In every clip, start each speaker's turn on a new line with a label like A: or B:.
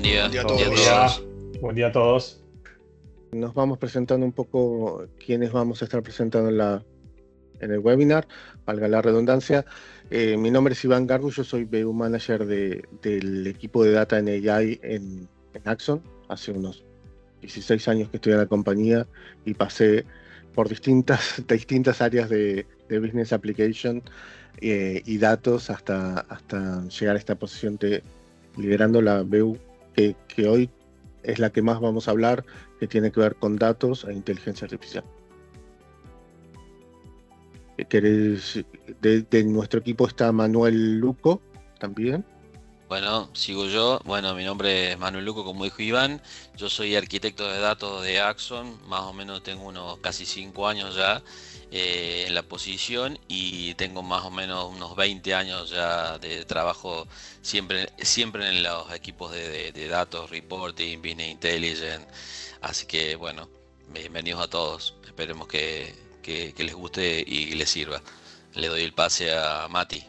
A: Buen día.
B: Buen día a
A: Buen día a
C: Buen
B: todos.
C: día,
A: todos.
C: buen día a todos.
D: Nos vamos presentando un poco quiénes vamos a estar presentando en el webinar, valga la redundancia. Mi nombre es Iván Garbu, yo soy BU Manager del equipo de Data en AI en Axon. Hace unos 16 años que estoy en la compañía y pasé por distintas áreas de Business Application y datos hasta llegar a esta posición liderando la BU que hoy es la que más vamos a hablar, que tiene que ver con datos e inteligencia artificial. De nuestro equipo está Manuel Luco también.
A: Bueno, sigo yo. Bueno, mi nombre es Manuel Luco, como dijo Iván. Yo soy arquitecto de datos de Axon. Más o menos tengo unos casi 5 años ya en la posición y tengo más o menos unos 20 años ya de trabajo siempre en los equipos de datos, reporting, business intelligence. Así que bueno, bienvenidos a todos. Esperemos que les guste y les sirva. Le doy el pase a Mati.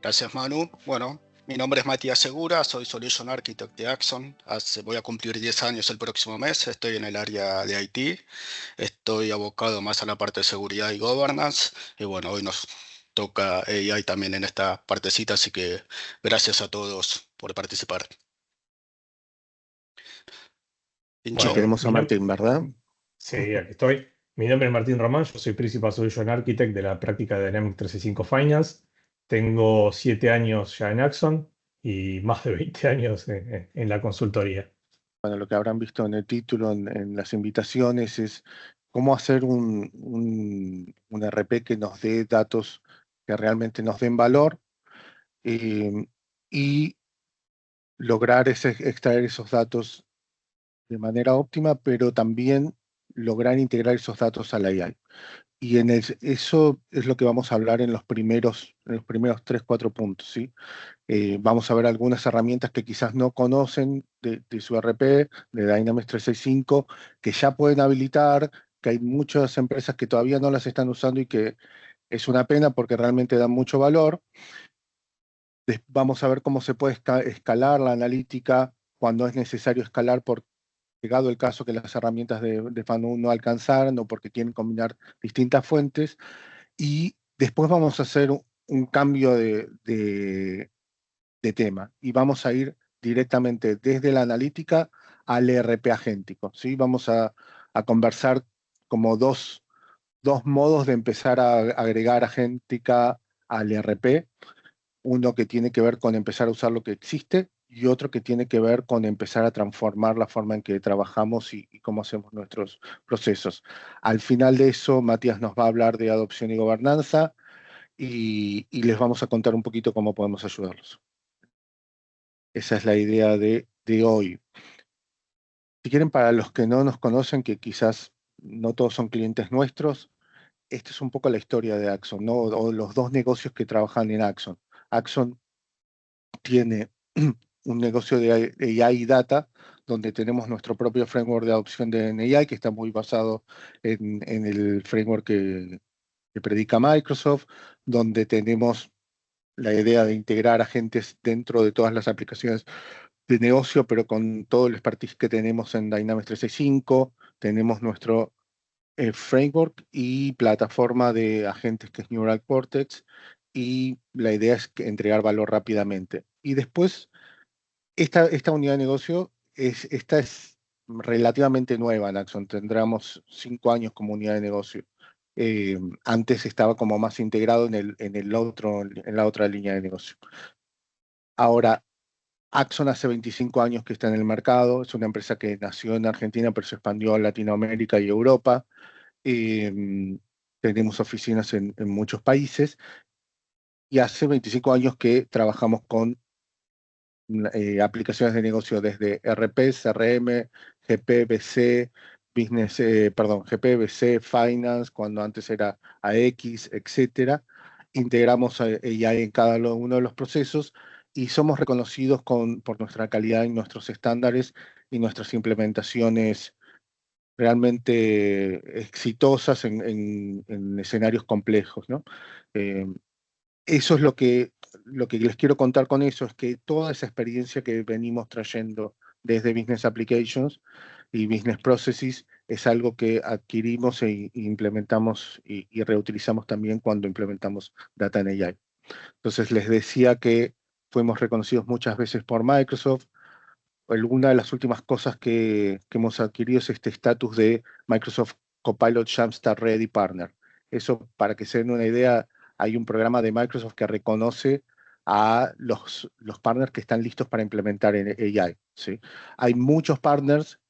B: Gracias, Manu. Bueno, mi nombre es Matías Segura, soy Solution Architect de Axon. Voy a cumplir 10 años el próximo mes. Estoy en el área de IT. Estoy abocado más a la parte de seguridad y governance. Y bueno, hoy nos toca AI también en esta partecita, así que gracias a todos por participar. Pincho.
D: Bueno, tenemos a
C: mi nom-
D: Martín, ¿verdad?
C: Sí, aquí estoy. Mi nombre es Martín Román, yo soy Principal Solution Architect de la práctica de Dynamics 365 Finance. Tengo 7 años ya en Axon y más de 20 años en la consultoría.
D: Bueno, lo que habrán visto en el título, en las invitaciones, es cómo hacer un RP que nos dé datos que realmente nos den valor y lograr extraer esos datos de manera óptima, pero también lograr integrar esos datos a la AI. Y eso es lo que vamos a hablar en los primeros 3, 4 puntos, ¿sí? Vamos a ver algunas herramientas que quizás no conocen de su RP, de Dynamics 365, que ya pueden habilitar, que hay muchas empresas que todavía no las están usando y que es una pena porque realmente dan mucho valor. Vamos a ver cómo se puede escalar la analítica cuando es necesario escalar por llegado el caso que las herramientas de FANU no alcanzaran o porque quieren combinar distintas fuentes. Y después vamos a hacer un cambio de tema y vamos a ir directamente desde la analítica al ERP agéntico, ¿sí? Vamos a conversar como dos modos de empezar a agregar agéntica al ERP. Uno que tiene que ver con empezar a usar lo que existe y otro que tiene que ver con empezar a transformar la forma en que trabajamos y cómo hacemos nuestros procesos. Al final de eso, Matías nos va a hablar de adopción y gobernanza y les vamos a contar un poquito cómo podemos ayudarlos. Esa es la idea de hoy. Si quieren, para los que no nos conocen, que quizás no todos son clientes nuestros, esta es un poco la historia de Axon, ¿no? O los dos negocios que trabajan en Axon. Axon tiene un negocio de AI y Data, donde tenemos nuestro propio framework de adopción de AI, que está muy basado en el framework que predica Microsoft, donde tenemos la idea de integrar agentes dentro de todas las aplicaciones de negocio, pero con todo el expertise que tenemos en Dynamics 365, tenemos nuestro framework y plataforma de agentes que es Neural Cortex, y la idea es entregar valor rápidamente. Y después, esta unidad de negocio esta es relativamente nueva en Axon, tendremos 5 años como unidad de negocio. Antes estaba como más integrado en la otra línea de negocio. Ahora, Axon hace 25 años que está en el mercado, es una empresa que nació en Argentina pero se expandió a Latinoamérica y Europa. Tenemos oficinas en muchos países y hace 25 años que trabajamos con aplicaciones de negocio desde RP, CRM, GP, BC, GP, BC, Finance, cuando antes era AX, etcétera. Integramos AI en cada uno de los procesos y somos reconocidos por nuestra calidad y nuestros estándares y nuestras implementaciones realmente exitosas en escenarios complejos, ¿no? Eso es lo que les quiero contar con eso es que toda esa experiencia que venimos trayendo desde Business Applications y Business Processes es algo que adquirimos e implementamos y reutilizamos también cuando implementamos Data en AI. Entonces les decía que fuimos reconocidos muchas veces por Microsoft. Una de las últimas cosas que hemos adquirido es este estatus de Microsoft Copilot Jamstack Ready Partner. Eso, para que se den una idea, hay un programa de Microsoft que reconoce a los partners que están listos para implementar en AI, ¿sí? Hay muchos partners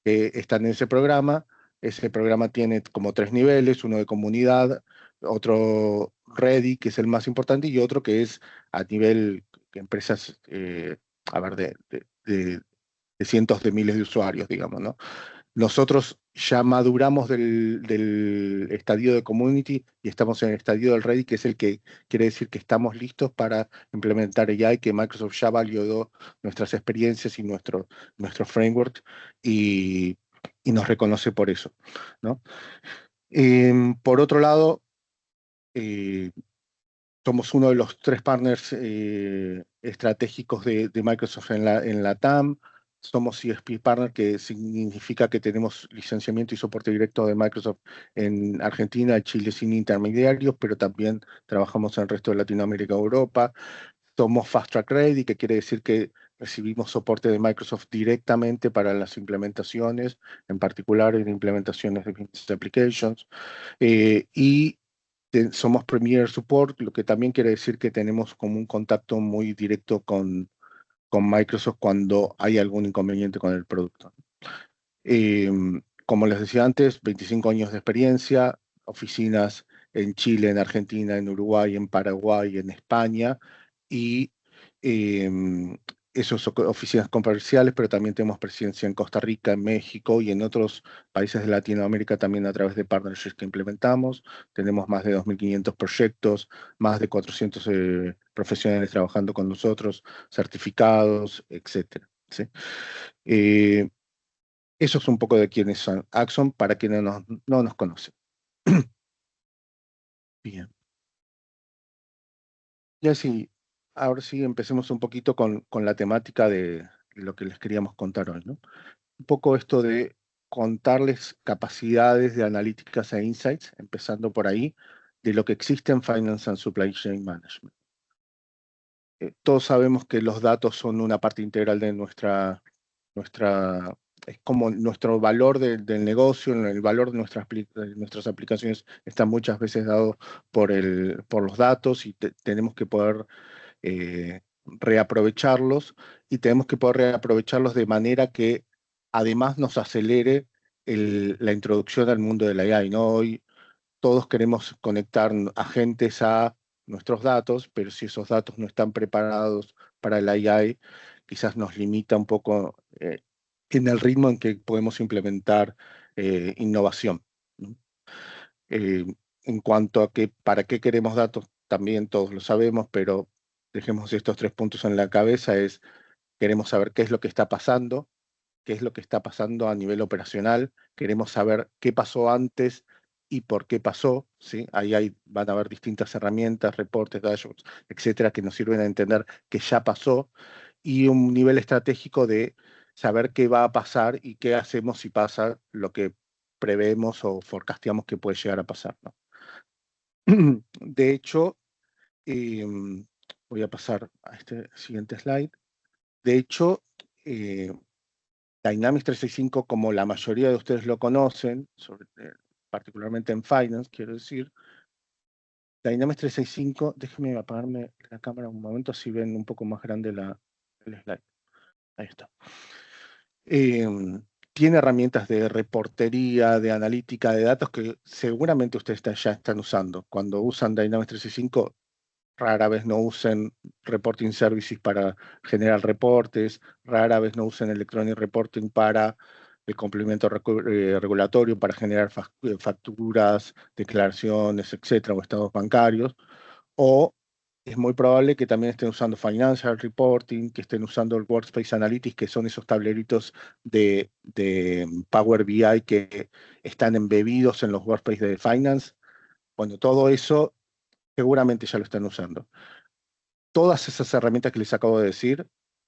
D: que están en ese programa. Ese programa tiene como 3 niveles, uno de comunidad, otro Ready, que es el más importante, y otro que es a nivel de empresas, de cientos de miles de usuarios, digamos, ¿no? Nosotros ya maduramos del estadio de Community y estamos en el estadio del Ready, que es el que quiere decir que estamos listos para implementar AI, que Microsoft ya validó nuestras experiencias y nuestro framework y nos reconoce por eso, ¿no? Por otro lado, somos uno de los 3 partners estratégicos de Microsoft en la TAM. Somos CSP Partner, que significa que tenemos licenciamiento y soporte directo de Microsoft en Argentina, Chile sin intermediarios, pero también trabajamos en el resto de Latinoamérica y Europa. Somos Fast Track Ready, que quiere decir que recibimos soporte de Microsoft directamente para las implementaciones, en particular en implementaciones de Business Applications. Y somos Premier Support, lo que también quiere decir que tenemos como un contacto muy directo con Microsoft cuando hay algún inconveniente con el producto. Como les decía antes, 25 años de experiencia, oficinas en Chile, en Argentina, en Uruguay, en Paraguay, en España, y esas oficinas comerciales, pero también tenemos presencia en Costa Rica, en México y en otros países de Latinoamérica también a través de partnerships que implementamos. Tenemos más de 2.500 proyectos, más de 400 profesionales trabajando con nosotros, certificados, etcétera, ¿sí? Eso es un poco de quiénes son Axon para quienes no nos conocen. Bien. Y así, ahora sí empecemos un poquito con la temática de lo que les queríamos contar hoy, ¿no? Un poco esto de contarles capacidades de analíticas e insights, empezando por ahí, de lo que existe en Finance and Supply Chain Management. Todos sabemos que los datos son una parte integral de nuestra es como nuestro valor del negocio, el valor de nuestras aplicaciones está muchas veces dado por los datos y tenemos que poder reaprovecharlos y tenemos que poder reaprovecharlos de manera que además nos acelere la introducción al mundo de la AI, ¿no? Hoy todos queremos conectar agentes a nuestros datos, pero si esos datos no están preparados para el AI, quizás nos limita un poco en el ritmo en que podemos implementar innovación, ¿no? En cuanto a para qué queremos datos, también todos lo sabemos, pero dejemos estos 3 puntos en la cabeza, queremos saber qué es lo que está pasando, qué es lo que está pasando a nivel operacional, queremos saber qué pasó antes y por qué pasó, ¿sí? Ahí van a haber distintas herramientas, reportes, dashboards, etcétera, que nos sirven a entender que ya pasó, y un nivel estratégico de saber qué va a pasar y qué hacemos si pasa lo que prevemos o forecasteamos que puede llegar a pasar, ¿no? De hecho, voy a pasar a este siguiente slide. De hecho, Dynamics 365, como la mayoría de ustedes lo conocen, particularmente en Finance, quiero decir, Dynamics 365, déjenme apagarme la cámara un momento, así ven un poco más grande el slide. Ahí está. Tiene herramientas de reportería, de analítica de datos que seguramente ustedes ya están usando. Cuando usan Dynamics 365, rara vez no usen Reporting Services para generar reportes, rara vez no usen Electronic Reporting para el complemento regulatorio, para generar facturas, declaraciones, etcétera, o estados bancarios, o es muy probable que también estén usando Financial Reporting, que estén usando el Workspace Analytics, que son esos tableritos de Power BI que están embebidos en los Workspace de Finance. Bueno, todo eso seguramente ya lo están usando. todas esas herramientas que les acabo de decir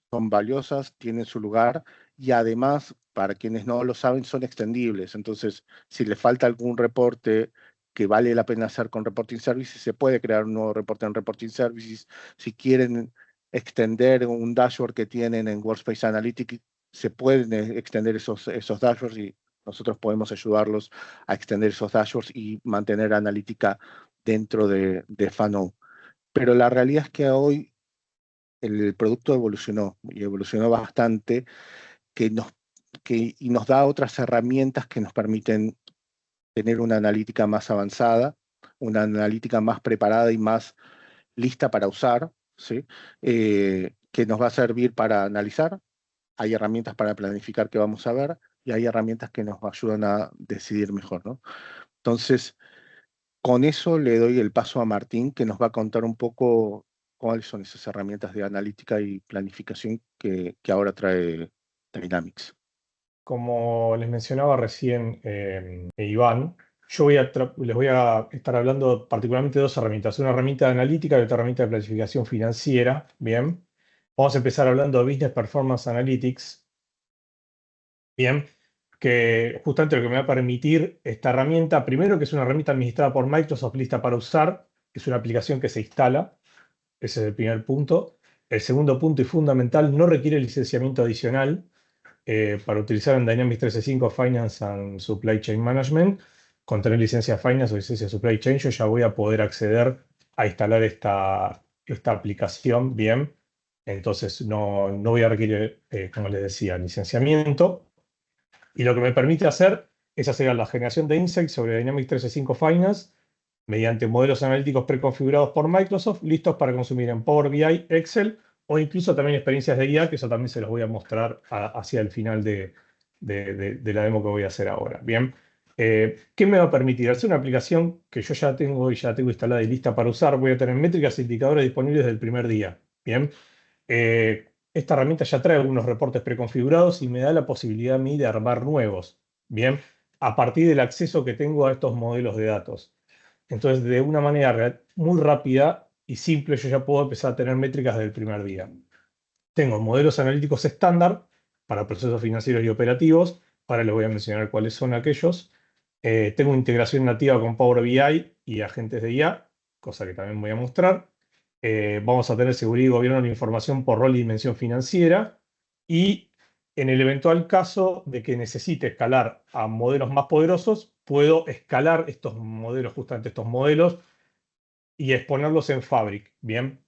D: son valiosas, tienen su lugar y además, para quienes no lo saben, son extendibles. Entonces, si le falta algún reporte que vale la pena hacer con Reporting Services, se puede crear un nuevo reporte en Reporting Services. Si quieren extender un dashboard que tienen en Workspace Analytics, se pueden extender esos dashboards y nosotros podemos ayudarlos a extender esos dashboards y mantener analítica dentro de FANO. Pero la realidad es que hoy el producto evolucionó y evolucionó bastante y nos da otras herramientas que nos permiten tener una analítica más avanzada, una analítica más preparada y más lista para usar, ¿sí? Que nos va a servir para analizar. Hay herramientas para planificar que vamos a ver y hay herramientas que nos ayudan a decidir mejor, ¿no? Entonces, con eso le doy el paso a Martín, que nos va a contar un poco cuáles son esas herramientas de analítica y planificación que ahora trae Dynamics.
C: Como les mencionaba recién Iván, yo les voy a estar hablando particularmente de dos herramientas. Una herramienta de analítica y otra herramienta de planificación financiera. Bien, vamos a empezar hablando de Business Performance Analytics. Bien, que justamente lo que me va a permitir esta herramienta, primero que es una herramienta administrada por Microsoft lista para usar, es una aplicación que se instala, ese es el primer punto. El segundo punto y fundamental, no requiere licenciamiento adicional para utilizar en Dynamics 365 Finance and Supply Chain Management. Con tener licencia Finance o licencia Supply Chain, yo ya voy a poder acceder a instalar esta aplicación bien. Entonces no voy a requerir, como les decía, licenciamiento. Y lo que me permite hacer es hacer la generación de insights sobre Dynamics 365 Finance mediante modelos analíticos preconfigurados por Microsoft, listos para consumir en Power BI, Excel o incluso también experiencias de guía, que eso también se los voy a mostrar hacia el final de la demo que voy a hacer ahora. Bien, ¿qué me va a permitir? Hacer una aplicación que yo ya tengo instalada y lista para usar. Voy a tener métricas e indicadores disponibles desde el primer día. Bien, esta herramienta ya trae algunos reportes preconfigurados y me da la posibilidad a mí de armar nuevos. Bien, a partir del acceso que tengo a estos modelos de datos. Entonces, de una manera muy rápida y simple, yo ya puedo empezar a tener métricas desde el primer día. Tengo modelos analíticos estándar para procesos financieros y operativos. Ahora les voy a mencionar cuáles son aquellos. Tengo integración nativa con Power BI y agentes de IA, cosa que también voy a mostrar. Vamos a tener seguridad y gobierno de la información por rol y dimensión financiera. Y en el eventual caso de que necesite escalar a modelos más poderosos, puedo escalar estos modelos, justamente estos modelos, y exponerlos en Fabric. Bien.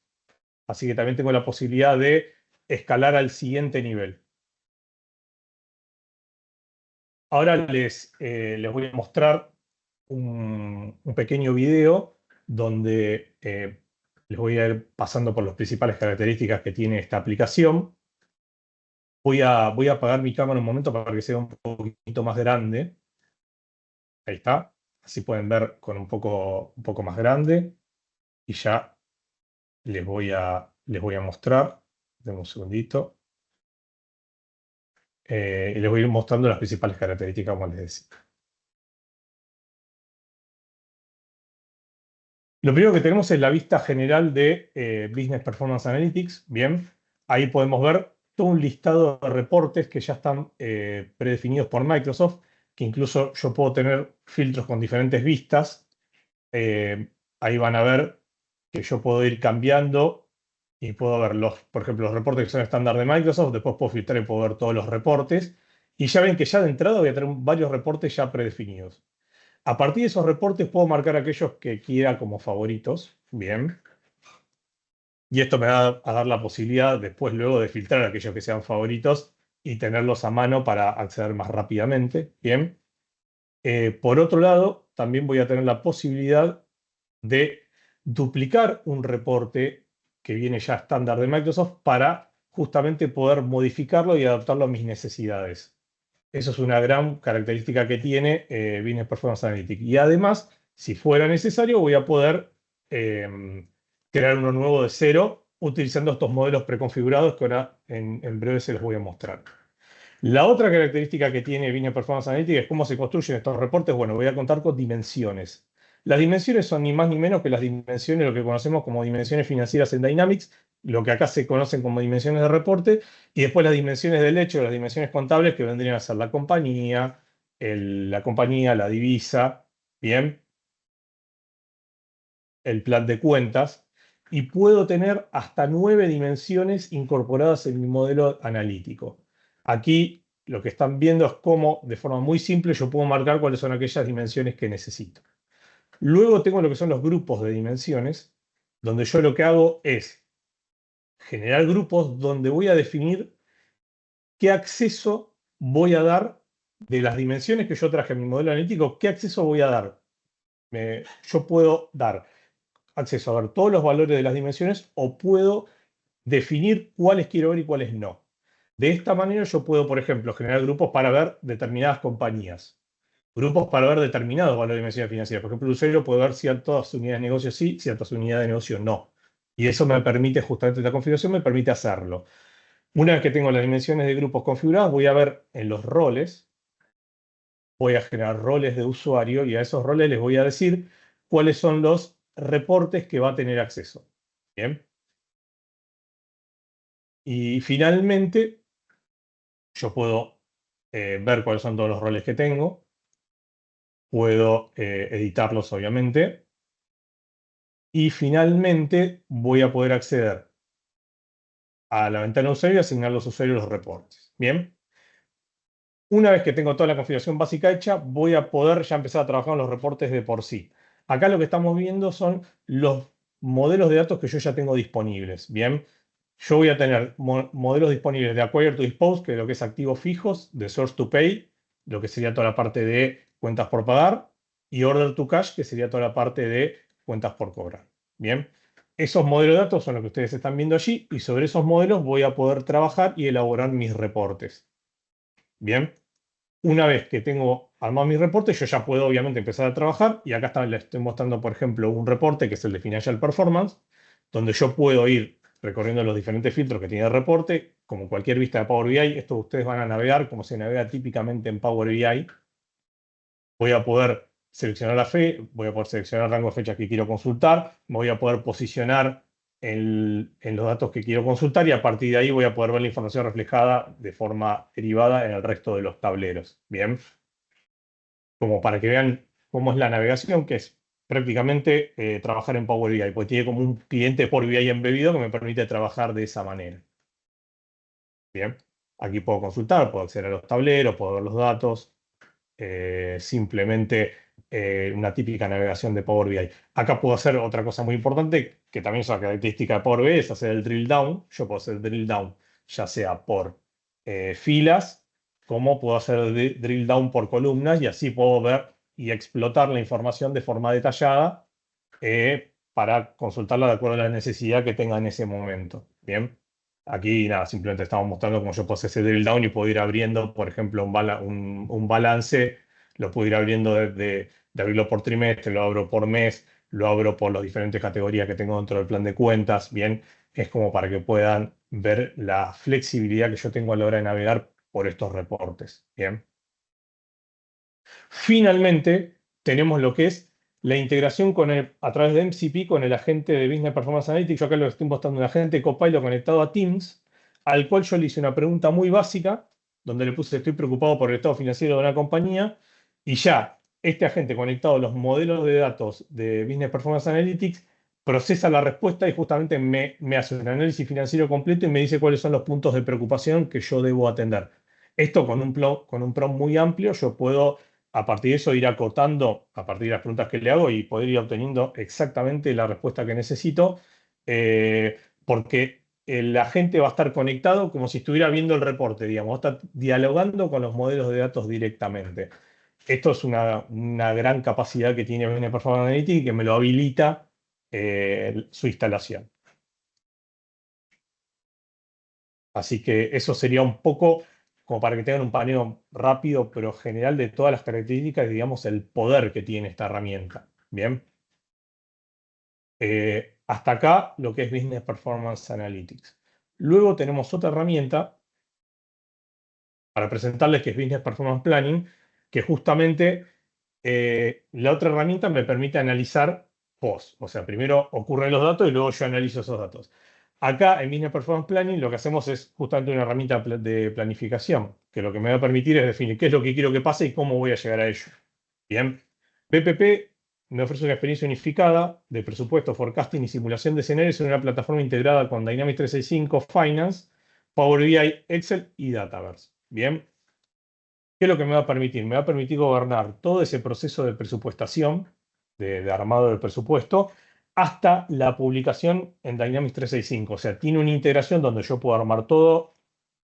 C: Así que también tengo la posibilidad de escalar al siguiente nivel. Ahora les voy a mostrar un pequeño video donde les voy a ir pasando por las principales características que tiene esta aplicación. Voy a apagar mi cámara un momento para que sea un poquito más grande. Ahí está. Así pueden ver con un poco más grande. Y ya les voy a mostrar. Denme un segundito. Y les voy a ir mostrando las principales características, como les decía. Lo primero que tenemos es la vista general de Business Performance Analytics. Bien, ahí podemos ver todo un listado de reportes que ya están predefinidos por Microsoft, que incluso yo puedo tener filtros con diferentes vistas. Ahí van a ver que yo puedo ir cambiando y puedo ver, por ejemplo, los reportes que son estándar de Microsoft. Después puedo filtrar y puedo ver todos los reportes. Y ya ven que ya de entrada voy a tener varios reportes ya predefinidos. A partir de esos reportes puedo marcar aquellos que quiera como favoritos. Bien. Y esto me va a dar la posibilidad después luego de filtrar aquellos que sean favoritos y tenerlos a mano para acceder más rápidamente. Bien. Por otro lado, también voy a tener la posibilidad de duplicar un reporte que viene ya estándar de Microsoft para justamente poder modificarlo y adaptarlo a mis necesidades. Eso es una gran característica que tiene Business Performance Analytics. Y además, si fuera necesario, voy a poder crear uno nuevo de cero utilizando estos modelos preconfigurados que ahora en breve se los voy a mostrar. La otra característica que tiene Business Performance Analytics es cómo se construyen estos reportes. Bueno, voy a contar con dimensiones. Las dimensiones son ni más ni menos que las dimensiones, lo que conocemos como dimensiones financieras en Dynamics, lo que acá se conocen como dimensiones de reporte, y después las dimensiones del hecho, las dimensiones contables que vendrían a ser la compañía, la divisa, ¿bien? El plan de cuentas, y puedo tener hasta 9 dimensiones incorporadas en mi modelo analítico. Aquí lo que están viendo es cómo, de forma muy simple, yo puedo marcar cuáles son aquellas dimensiones que necesito. Luego tengo lo que son los grupos de dimensiones, donde yo lo que hago es generar grupos donde voy a definir qué acceso voy a dar de las dimensiones que yo traje en mi modelo analítico, qué acceso voy a dar. Yo puedo dar acceso a ver todos los valores de las dimensiones o puedo definir cuáles quiero ver y cuáles no. De esta manera yo puedo, por ejemplo, generar grupos para ver determinadas compañías, grupos para ver determinados valores de dimensiones financieras. Por ejemplo, el usuario puede ver ciertas unidades de negocio sí, ciertas unidades de negocio no. Y eso me permite, justamente la configuración me permite hacerlo. Una vez que tengo las dimensiones de grupos configuradas, voy a ver en los roles, voy a generar roles de usuario y a esos roles les voy a decir cuáles son los reportes que va a tener acceso. Bien. Y finalmente, yo puedo ver cuáles son todos los roles que tengo. Puedo editarlos, obviamente. Y finalmente voy a poder acceder a la ventana de usuario y asignar a los usuarios los reportes. Bien. Una vez que tengo toda la configuración básica hecha, voy a poder ya empezar a trabajar en los reportes de por sí. Acá lo que estamos viendo son los modelos de datos que yo ya tengo disponibles. Bien. Yo voy a tener modelos disponibles de Acquire to Dispose, que es lo que es activos fijos, de Source to Pay, lo que sería toda la parte de cuentas por pagar, y Order to Cash, que sería toda la parte de cuentas por cobrar. Bien, esos modelos de datos son los que ustedes están viendo allí, y sobre esos modelos voy a poder trabajar y elaborar mis reportes. Bien, una vez que tengo armado mis reportes, yo ya puedo obviamente empezar a trabajar, y acá les estoy mostrando, por ejemplo, un reporte que es el de Financial Performance, donde yo puedo ir recorriendo los diferentes filtros que tiene el reporte, como cualquier vista de Power BI. Esto ustedes van a navegar como se navega típicamente en Power BI. Voy a poder seleccionar la fe, voy a poder seleccionar el rango de fechas que quiero consultar, voy a poder posicionar en los datos que quiero consultar, y a partir de ahí voy a poder ver la información reflejada de forma derivada en el resto de los tableros. Bien, como para que vean cómo es la navegación, que es prácticamente trabajar en Power BI, porque tiene como un cliente Power BI embebido que me permite trabajar de esa manera. Bien, aquí puedo consultar, puedo acceder a los tableros, puedo ver los datos, simplemente una típica navegación de Power BI. Acá puedo hacer otra cosa muy importante, que también es una característica de Power BI, es hacer el drill down. Yo puedo hacer drill down ya sea por filas, como puedo hacer drill down por columnas, y así puedo ver y explotar la información de forma detallada para consultarla de acuerdo a la necesidad que tenga en ese momento. Bien. Aquí nada, simplemente estamos mostrando cómo yo puedo hacer ese drill down y puedo ir abriendo, por ejemplo, un balance, lo puedo ir abriendo de abrirlo por trimestre, lo abro por mes, lo abro por las diferentes categorías que tengo dentro del plan de cuentas. Bien, es como para que puedan ver la flexibilidad que yo tengo a la hora de navegar por estos reportes. Bien. Finalmente, tenemos lo que es la integración a través de MCP con el agente de Business Performance Analytics. Yo acá lo estoy mostrando un agente Copilot conectado a Teams, al cual yo le hice una pregunta muy básica, donde le puse: estoy preocupado por el estado financiero de una compañía, y ya este agente conectado a los modelos de datos de Business Performance Analytics procesa la respuesta y justamente me hace un análisis financiero completo y me dice cuáles son los puntos de preocupación que yo debo atender. Esto con un prompt muy amplio, yo puedo a partir de eso ir acotando a partir de las preguntas que le hago y poder ir obteniendo exactamente la respuesta que necesito, porque la gente va a estar conectado como si estuviera viendo el reporte, digamos, va a estar dialogando con los modelos de datos directamente. Esto es una gran capacidad que tiene Business Performance Analytics y que me lo habilita su instalación. Así que eso sería un poco como para que tengan un paneo rápido pero general de todas las características y, digamos, el poder que tiene esta herramienta. Bien. Hasta acá lo que es Business Performance Analytics. Luego tenemos otra herramienta para presentarles, que es Business Performance Planning, que justamente la otra herramienta me permite analizar post. O sea, primero ocurren los datos y luego yo analizo esos datos. Acá en Business Performance Planning lo que hacemos es justamente una herramienta de planificación, que lo que me va a permitir es definir qué es lo que quiero que pase y cómo voy a llegar a ello. Bien, BPP me ofrece una experiencia unificada de presupuesto, forecasting y simulación de escenarios en una plataforma integrada con Dynamics 365 Finance, Power BI, Excel y Dataverse. Bien, ¿qué es lo que me va a permitir? Me va a permitir gobernar todo ese proceso de presupuestación, de armado del presupuesto, hasta la publicación en Dynamics 365. O sea, tiene una integración donde yo puedo armar todo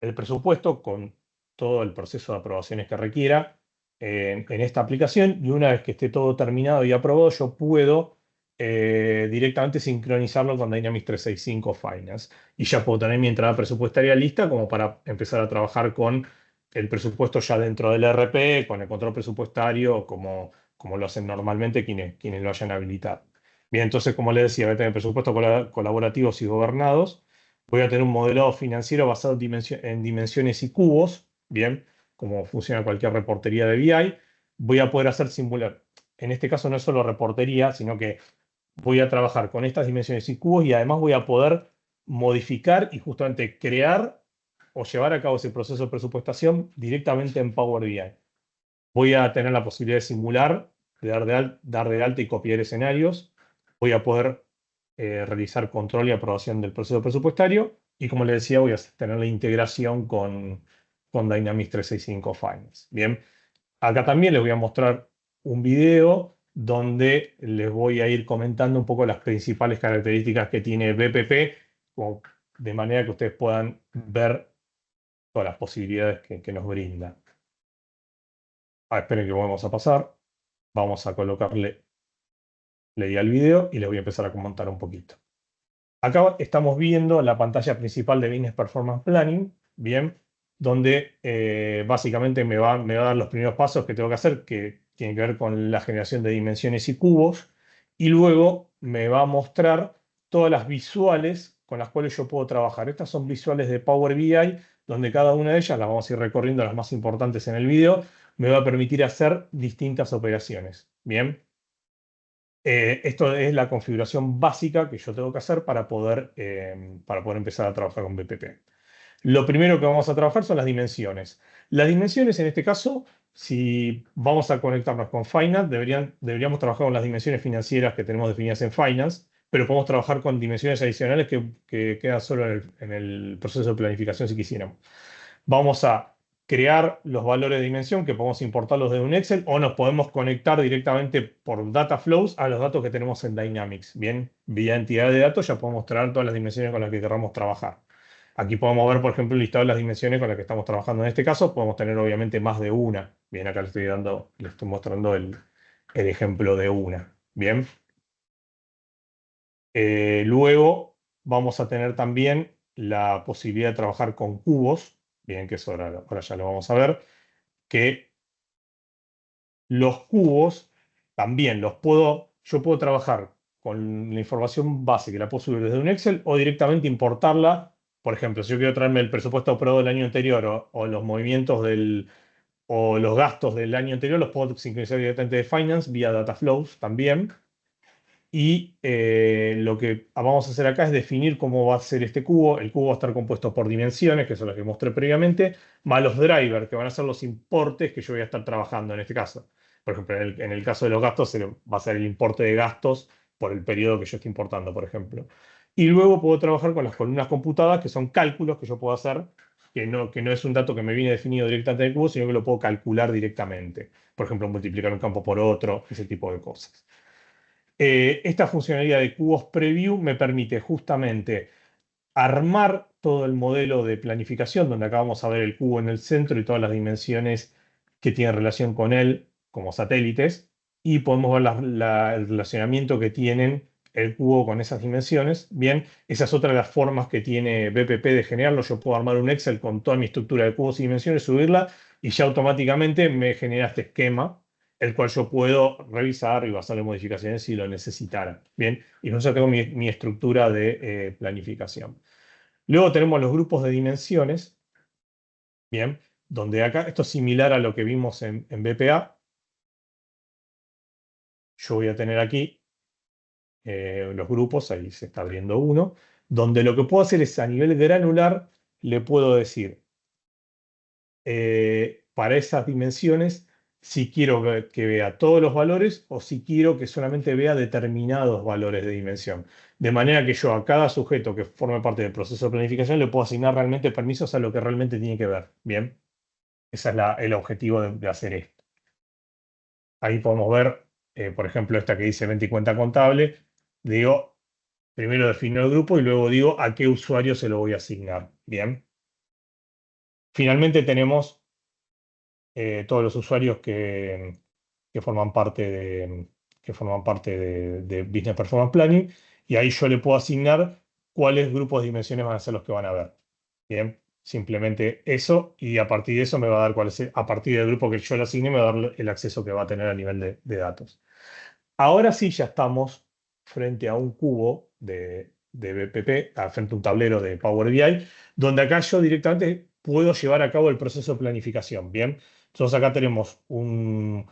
C: el presupuesto con todo el proceso de aprobaciones que requiera en esta aplicación, y una vez que esté todo terminado y aprobado, yo puedo directamente sincronizarlo con Dynamics 365 Finance. Y ya puedo tener mi entrada presupuestaria lista como para empezar a trabajar con el presupuesto ya dentro del ERP, con el control presupuestario, como lo hacen normalmente quienes lo hayan habilitado. Bien, entonces, como les decía, voy a tener presupuestos colaborativos y gobernados. Voy a tener un modelado financiero basado en dimensiones y cubos, bien, como funciona cualquier reportería de BI. Voy a poder hacer simular. En este caso no es solo reportería, sino que voy a trabajar con estas dimensiones y cubos, y además voy a poder modificar y justamente crear o llevar a cabo ese proceso de presupuestación directamente en Power BI. Voy a tener la posibilidad de simular, de dar de alta y copiar escenarios. Voy a poder realizar control y aprobación del proceso presupuestario. Y como les decía, voy a tener la integración con Dynamics 365 Finance. Bien, acá también les voy a mostrar un video donde les voy a ir comentando un poco las principales características que tiene BPP, de manera que ustedes puedan ver todas las posibilidades que nos brinda. Esperen que vamos a pasar. Vamos a colocarle play al video y les voy a empezar a comentar un poquito. Acá estamos viendo la pantalla principal de Business Performance Planning, bien, donde básicamente me va a dar los primeros pasos que tengo que hacer, que tienen que ver con la generación de dimensiones y cubos, y luego me va a mostrar todas las visuales con las cuales yo puedo trabajar. Estas son visuales de Power BI, donde cada una de ellas, las vamos a ir recorriendo, las más importantes en el video, me va a permitir hacer distintas operaciones. Bien. Esto es la configuración básica que yo tengo que hacer para poder empezar a trabajar con BPP. Lo primero que vamos a trabajar son las dimensiones. Las dimensiones, en este caso, si vamos a conectarnos con Finance, deberíamos trabajar con las dimensiones financieras que tenemos definidas en Finance, pero podemos trabajar con dimensiones adicionales que quedan solo en el proceso de planificación si quisiéramos. Vamos a crear los valores de dimensión que podemos importarlos de un Excel, o nos podemos conectar directamente por data flows a los datos que tenemos en Dynamics. Bien, vía entidad de datos ya podemos traer todas las dimensiones con las que queramos trabajar. Aquí podemos ver, por ejemplo, el listado de las dimensiones con las que estamos trabajando en este caso. Podemos tener obviamente más de una. Bien, acá les estoy mostrando el ejemplo de una. Bien. Luego vamos a tener también la posibilidad de trabajar con cubos. Bien, que eso ahora ya lo vamos a ver, que los cubos también yo puedo trabajar con la información base que la puedo subir desde un Excel o directamente importarla. Por ejemplo, si yo quiero traerme el presupuesto aprobado del año anterior o los movimientos o los gastos del año anterior, los puedo sincronizar directamente de Finance vía Data Flows también. Y lo que vamos a hacer acá es definir cómo va a ser este cubo. El cubo va a estar compuesto por dimensiones, que son las que mostré previamente, más los drivers, que van a ser los importes que yo voy a estar trabajando en este caso. Por ejemplo, en el caso de los gastos, va a ser el importe de gastos por el periodo que yo estoy importando, por ejemplo. Y luego puedo trabajar con las columnas computadas, que son cálculos que yo puedo hacer, que no es un dato que me viene definido directamente del cubo, sino que lo puedo calcular directamente. Por ejemplo, multiplicar un campo por otro, ese tipo de cosas. Esta funcionalidad de cubos preview me permite justamente armar todo el modelo de planificación, donde acá vamos a ver el cubo en el centro y todas las dimensiones que tienen relación con él como satélites, y podemos ver el relacionamiento que tienen el cubo con esas dimensiones. Bien, esa es otra de las formas que tiene BPP de generarlo. Yo puedo armar un Excel con toda mi estructura de cubos y dimensiones, subirla, y ya automáticamente me genera este esquema, el cual yo puedo revisar y basarle modificaciones si lo necesitara. Bien, y con eso tengo mi estructura de planificación. Luego tenemos los grupos de dimensiones, bien, donde acá esto es similar a lo que vimos en BPA. Yo voy a tener aquí los grupos, ahí se está abriendo uno, donde lo que puedo hacer es a nivel granular, le puedo decir para esas dimensiones si quiero que vea todos los valores o si quiero que solamente vea determinados valores de dimensión. De manera que yo a cada sujeto que forme parte del proceso de planificación le puedo asignar realmente permisos a lo que realmente tiene que ver. Bien, ese es el objetivo de hacer esto. Ahí podemos ver, por ejemplo, esta que dice venta y cuenta contable. Digo, primero defino el grupo y luego digo a qué usuario se lo voy a asignar. Bien. Finalmente tenemos todos los usuarios que forman parte de Business Performance Planning, y ahí yo le puedo asignar cuáles grupos de dimensiones van a ser los que van a ver. Bien, simplemente eso, y a partir de eso me va a dar a partir del grupo que yo le asigne, me va a dar el acceso que va a tener a nivel de datos. Ahora sí ya estamos frente a un cubo de BPP, frente a un tablero de Power BI, donde acá yo directamente puedo llevar a cabo el proceso de planificación. Bien, entonces acá tenemos un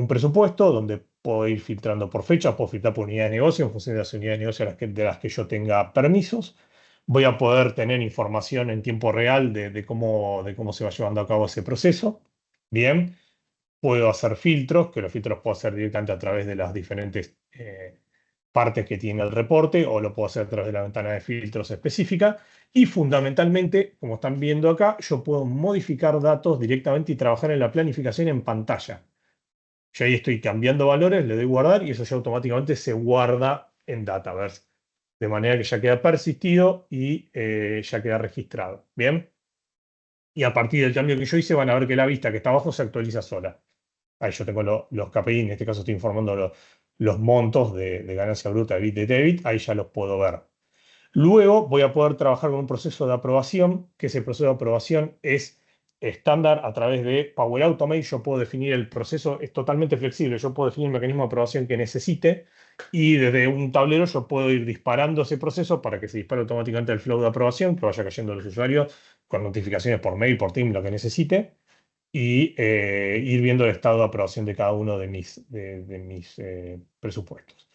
C: presupuesto donde puedo ir filtrando por fecha, puedo filtrar por unidad de negocio en función de las unidades de negocio de las que yo tenga permisos. Voy a poder tener información en tiempo real de cómo se va llevando a cabo ese proceso. Bien. Puedo hacer filtros, que los filtros puedo hacer directamente a través de las diferentes partes que tiene el reporte, o lo puedo hacer a través de la ventana de filtros específica. Y fundamentalmente, como están viendo acá, yo puedo modificar datos directamente y trabajar en la planificación en pantalla. Yo ahí estoy cambiando valores, le doy guardar y eso ya automáticamente se guarda en Dataverse. De manera que ya queda persistido y ya queda registrado. ¿Bien? Y a partir del cambio que yo hice van a ver que la vista que está abajo se actualiza sola. Ahí yo tengo los KPI, en este caso estoy informando los montos de ganancia bruta, EBIT, de debit, ahí ya los puedo ver. Luego voy a poder trabajar con un proceso de aprobación, que ese proceso de aprobación es estándar a través de Power Automate. Yo puedo definir el proceso, es totalmente flexible, yo puedo definir el mecanismo de aprobación que necesite y desde un tablero yo puedo ir disparando ese proceso para que se dispare automáticamente el flow de aprobación, que vaya cayendo a los usuarios con notificaciones por mail, por Teams, lo que necesite, y ir viendo el estado de aprobación de cada uno de mis presupuestos.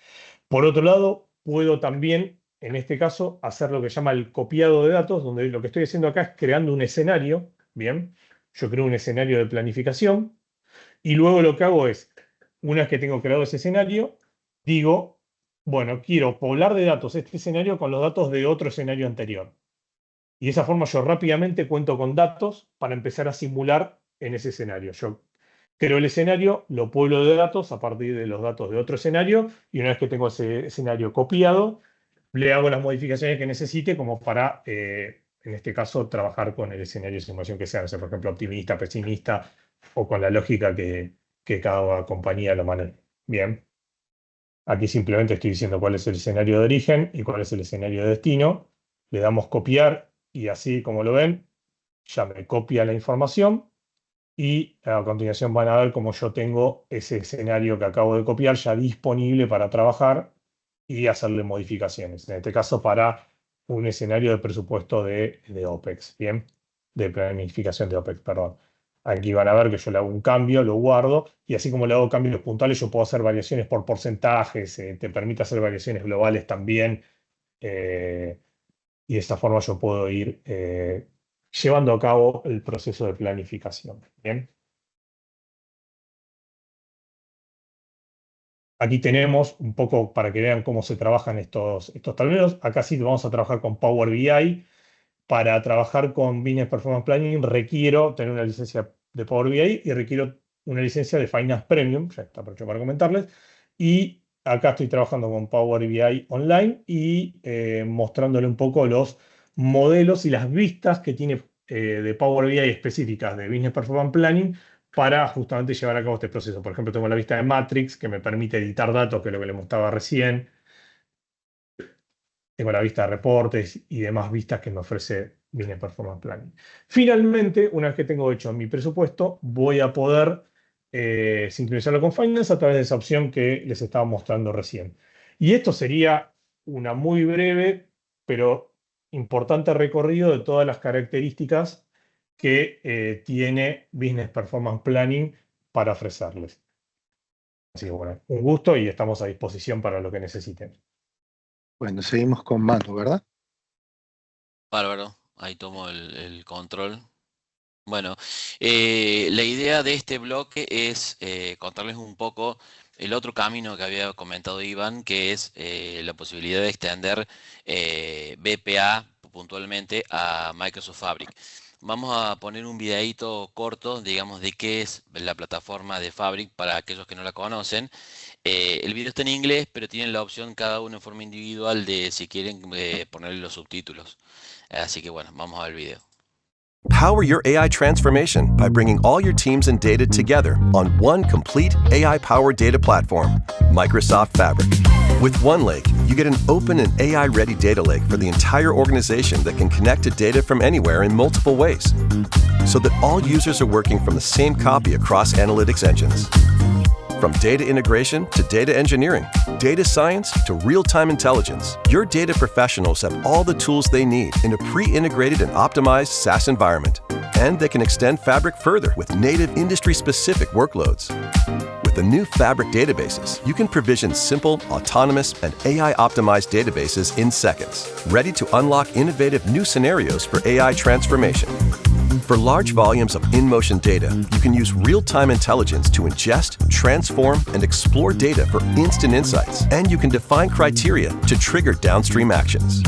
C: Por otro lado, puedo también, en este caso, hacer lo que se llama el copiado de datos, donde lo que estoy haciendo acá es creando un escenario. Bien, yo creo un escenario de planificación y luego lo que hago es, una vez que tengo creado ese escenario, digo, bueno, quiero poblar de datos este escenario con los datos de otro escenario anterior. Y de esa forma yo rápidamente cuento con datos para empezar a simular en ese escenario. Yo creo el escenario, lo pueblo de datos a partir de los datos de otro escenario, y una vez que tengo ese escenario copiado, le hago las modificaciones que necesite como para, en este caso, trabajar con el escenario de simulación que sea, no sé, por ejemplo, optimista, pesimista, o con la lógica que cada compañía lo maneje. Bien. Aquí simplemente estoy diciendo cuál es el escenario de origen y cuál es el escenario de destino. Le damos copiar y así como lo ven, ya me copia la información y a continuación van a ver cómo yo tengo ese escenario que acabo de copiar ya disponible para trabajar y hacerle modificaciones. En este caso para un escenario de presupuesto de OPEX, ¿bien? De planificación de OPEX, perdón. Aquí van a ver que yo le hago un cambio, lo guardo, y así como le hago cambios puntuales, yo puedo hacer variaciones por porcentajes, te permite hacer variaciones globales también, y de esta forma yo puedo ir llevando a cabo el proceso de planificación. ¿Bien? Aquí tenemos un poco para que vean cómo se trabajan estos tableros. Acá sí vamos a trabajar con Power BI. Para trabajar con Business Performance Planning requiero tener una licencia de Power BI y requiero una licencia de Finance Premium, ya está aprovecho para comentarles. Y acá estoy trabajando con Power BI Online y mostrándole un poco los modelos y las vistas que tiene de Power BI específicas de Business Performance Planning para justamente llevar a cabo este proceso. Por ejemplo, tengo la vista de Matrix que me permite editar datos, que es lo que le mostraba recién. Tengo la vista de reportes y demás vistas que me ofrece Business Performance Planning. Finalmente, una vez que tengo hecho mi presupuesto, voy a poder sincronizarlo con Finance a través de esa opción que les estaba mostrando recién. Y esto sería una muy breve, pero importante recorrido de todas las características que tiene Business Performance Planning para ofrecerles. Así que bueno, un gusto y estamos a disposición para lo que necesiten.
D: Bueno, seguimos con Manu, ¿verdad?
A: Bárbaro, ahí tomo el control. Bueno, la idea de este bloque es contarles un poco el otro camino que había comentado Iván, que es la posibilidad de extender BPA puntualmente a Microsoft Fabric. Vamos a poner un videíto corto, digamos, de qué es la plataforma de Fabric para aquellos que no la conocen. El video está en inglés, pero tienen la opción cada uno en forma individual de si quieren ponerle los subtítulos. Así que bueno, vamos a ver el video.
E: Power your AI transformation by bringing all your teams and data together on one complete AI-powered data platform, Microsoft Fabric. With OneLake, you get an open and AI-ready data lake for the entire organization that can connect to data from anywhere in multiple ways, so that all users are working from the same copy across analytics engines. From data integration to data engineering, data science to real-time intelligence, your data professionals have all the tools they need in a pre-integrated and optimized SaaS environment. And they can extend Fabric further with native industry-specific workloads. With the new Fabric databases, you can provision simple, autonomous, and AI-optimized databases in seconds, ready to unlock innovative new scenarios for AI transformation. For large volumes of in-motion data, you can use real-time intelligence to ingest, transform, and explore data for instant insights. And you can define criteria to trigger downstream actions.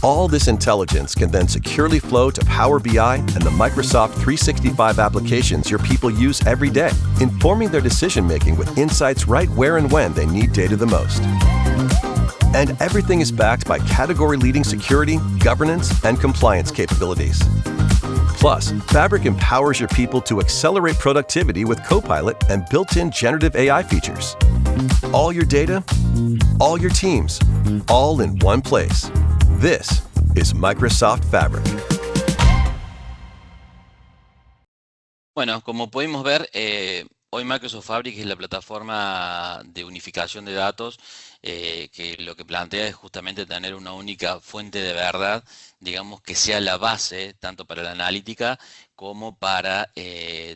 E: All this intelligence can then securely flow to Power BI and the Microsoft 365 applications your people use every day, informing their decision-making with insights right where and when they need data the most. And everything is backed by category-leading security, governance, and compliance capabilities. Plus, Fabric empowers your people to accelerate productivity with Copilot and built-in generative AI features. All your data, all your teams, all in one place. This is Microsoft Fabric.
A: Bueno, como pudimos ver, hoy Microsoft Fabric es la plataforma de unificación de datos que lo que plantea es justamente tener una única fuente de verdad, digamos que sea la base tanto para la analítica como para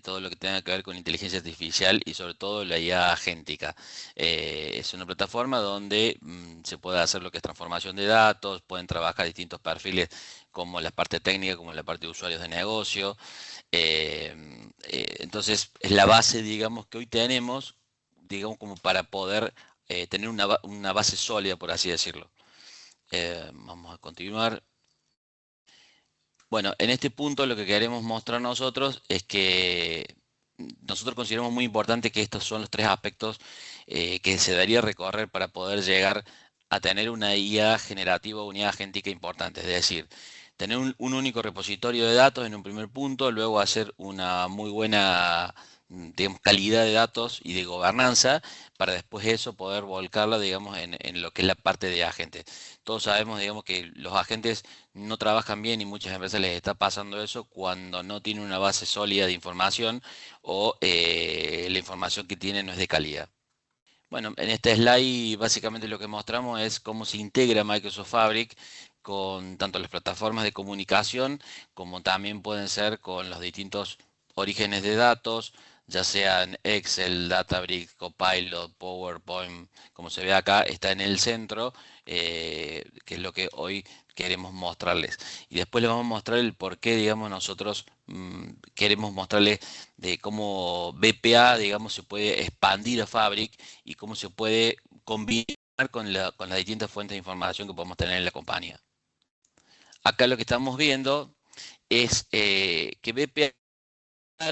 A: todo lo que tenga que ver con inteligencia artificial y sobre todo la IA agéntica. Es una plataforma donde se puede hacer lo que es transformación de datos, pueden trabajar distintos perfiles como la parte técnica, como la parte de usuarios de negocio. Entonces es la base, digamos, que hoy tenemos, digamos, como para poder tener una base sólida, por así decirlo. Vamos a continuar. Bueno, en este punto lo que queremos mostrar nosotros es que nosotros consideramos muy importante que estos son los tres aspectos que se debería recorrer para poder llegar a tener una IA generativa, unidad agéntica importante. Es decir, tener un único repositorio de datos en un primer punto, luego hacer una muy buena, digamos, calidad de datos y de gobernanza, para después eso poder volcarla, digamos, en lo que es la parte de agentes. Todos sabemos, digamos, que los agentes no trabajan bien y muchas empresas les está pasando eso cuando no tienen una base sólida de información o la información que tienen no es de calidad. Bueno, en este slide básicamente lo que mostramos es cómo se integra Microsoft Fabric con tanto las plataformas de comunicación como también pueden ser con los distintos orígenes de datos, ya sean Excel, Databricks, Copilot, PowerPoint, como se ve acá, está en el centro, que es lo que hoy queremos mostrarles. Y después les vamos a mostrar el por qué, digamos, nosotros queremos mostrarles de cómo BPA, digamos, se puede expandir a Fabric y cómo se puede combinar con las distintas fuentes de información que podemos tener en la compañía. Acá lo que estamos viendo es que BPA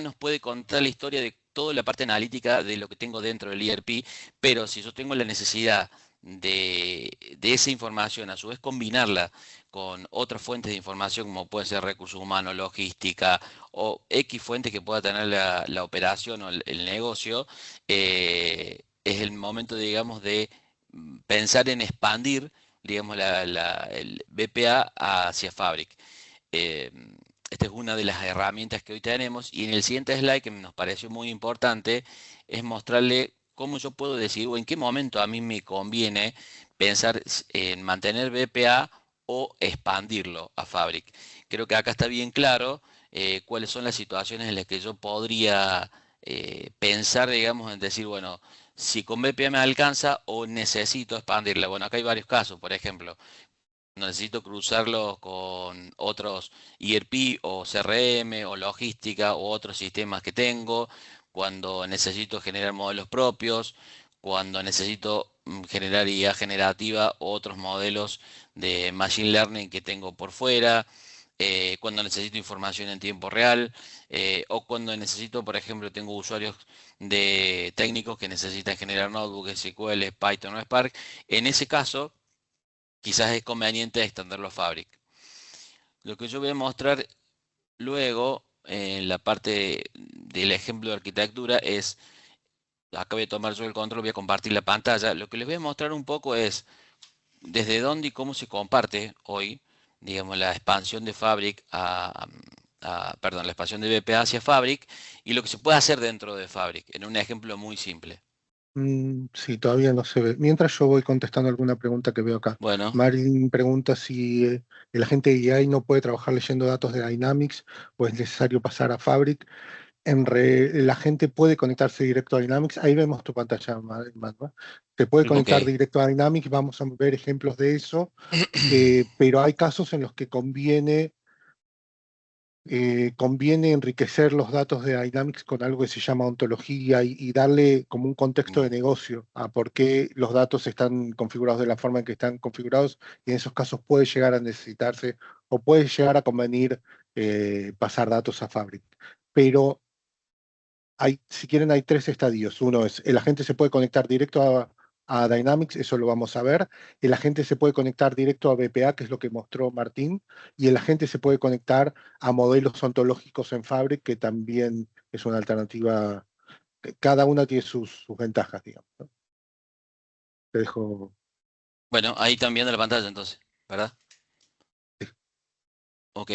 A: nos puede contar la historia de toda la parte analítica de lo que tengo dentro del ERP, pero si yo tengo la necesidad de esa información, a su vez combinarla con otras fuentes de información como puede ser recursos humanos, logística o X fuentes que pueda tener la operación o el negocio, es el momento, digamos, de pensar en expandir, digamos, el BPA hacia Fabric. Esta es una de las herramientas que hoy tenemos y en el siguiente slide, que nos pareció muy importante, es mostrarle cómo yo puedo decidir o en qué momento a mí me conviene pensar en mantener BPA o expandirlo a Fabric. Creo que acá está bien claro cuáles son las situaciones en las que yo podría pensar, digamos, en decir, bueno, si con BPA me alcanza o necesito expandirla. Bueno, acá hay varios casos, por ejemplo, cuando necesito cruzarlo con otros ERP o CRM o logística o otros sistemas que tengo, cuando necesito generar modelos propios, cuando necesito generar IA generativa o otros modelos de Machine Learning que tengo por fuera, cuando necesito información en tiempo real, o cuando necesito, por ejemplo, tengo usuarios de técnicos que necesitan generar notebooks, SQL, Python o Spark. En ese caso, quizás es conveniente extenderlo a Fabric. Lo que yo voy a mostrar luego en la parte del ejemplo de arquitectura es, acá voy a tomar yo el control, voy a compartir la pantalla. Lo que les voy a mostrar un poco es desde dónde y cómo se comparte hoy, digamos, la expansión de Fabric perdón, la expansión de BPA hacia Fabric y lo que se puede hacer dentro de Fabric, en un ejemplo muy simple.
D: Sí, todavía no se ve. Mientras yo voy contestando alguna pregunta que veo acá.
A: Bueno,
D: Marilyn pregunta si el agente de AI no puede trabajar leyendo datos de Dynamics o es necesario pasar a Fabric. La gente puede conectarse directo a Dynamics. Ahí vemos tu pantalla, Manuel. Te puede conectar
A: ok.
D: directo a Dynamics. Vamos a ver ejemplos de eso. Pero hay casos en los que conviene enriquecer los datos de Dynamics con algo que se llama ontología y darle como un contexto de negocio a por qué los datos están configurados de la forma en que están configurados, y en esos casos puede llegar a necesitarse o puede llegar a convenir pasar datos a Fabric. Pero si quieren, hay 3 estadios. Uno es, el agente se puede conectar directo a Dynamics, eso lo vamos a ver. El agente se puede conectar directo a BPA, que es lo que mostró Martín, y el agente se puede conectar a modelos ontológicos en Fabric, que también es una alternativa. Cada una tiene sus ventajas, digamos, ¿no? Te dejo.
A: Bueno, ahí están viendo la pantalla entonces, ¿verdad?
D: Sí.
A: Ok.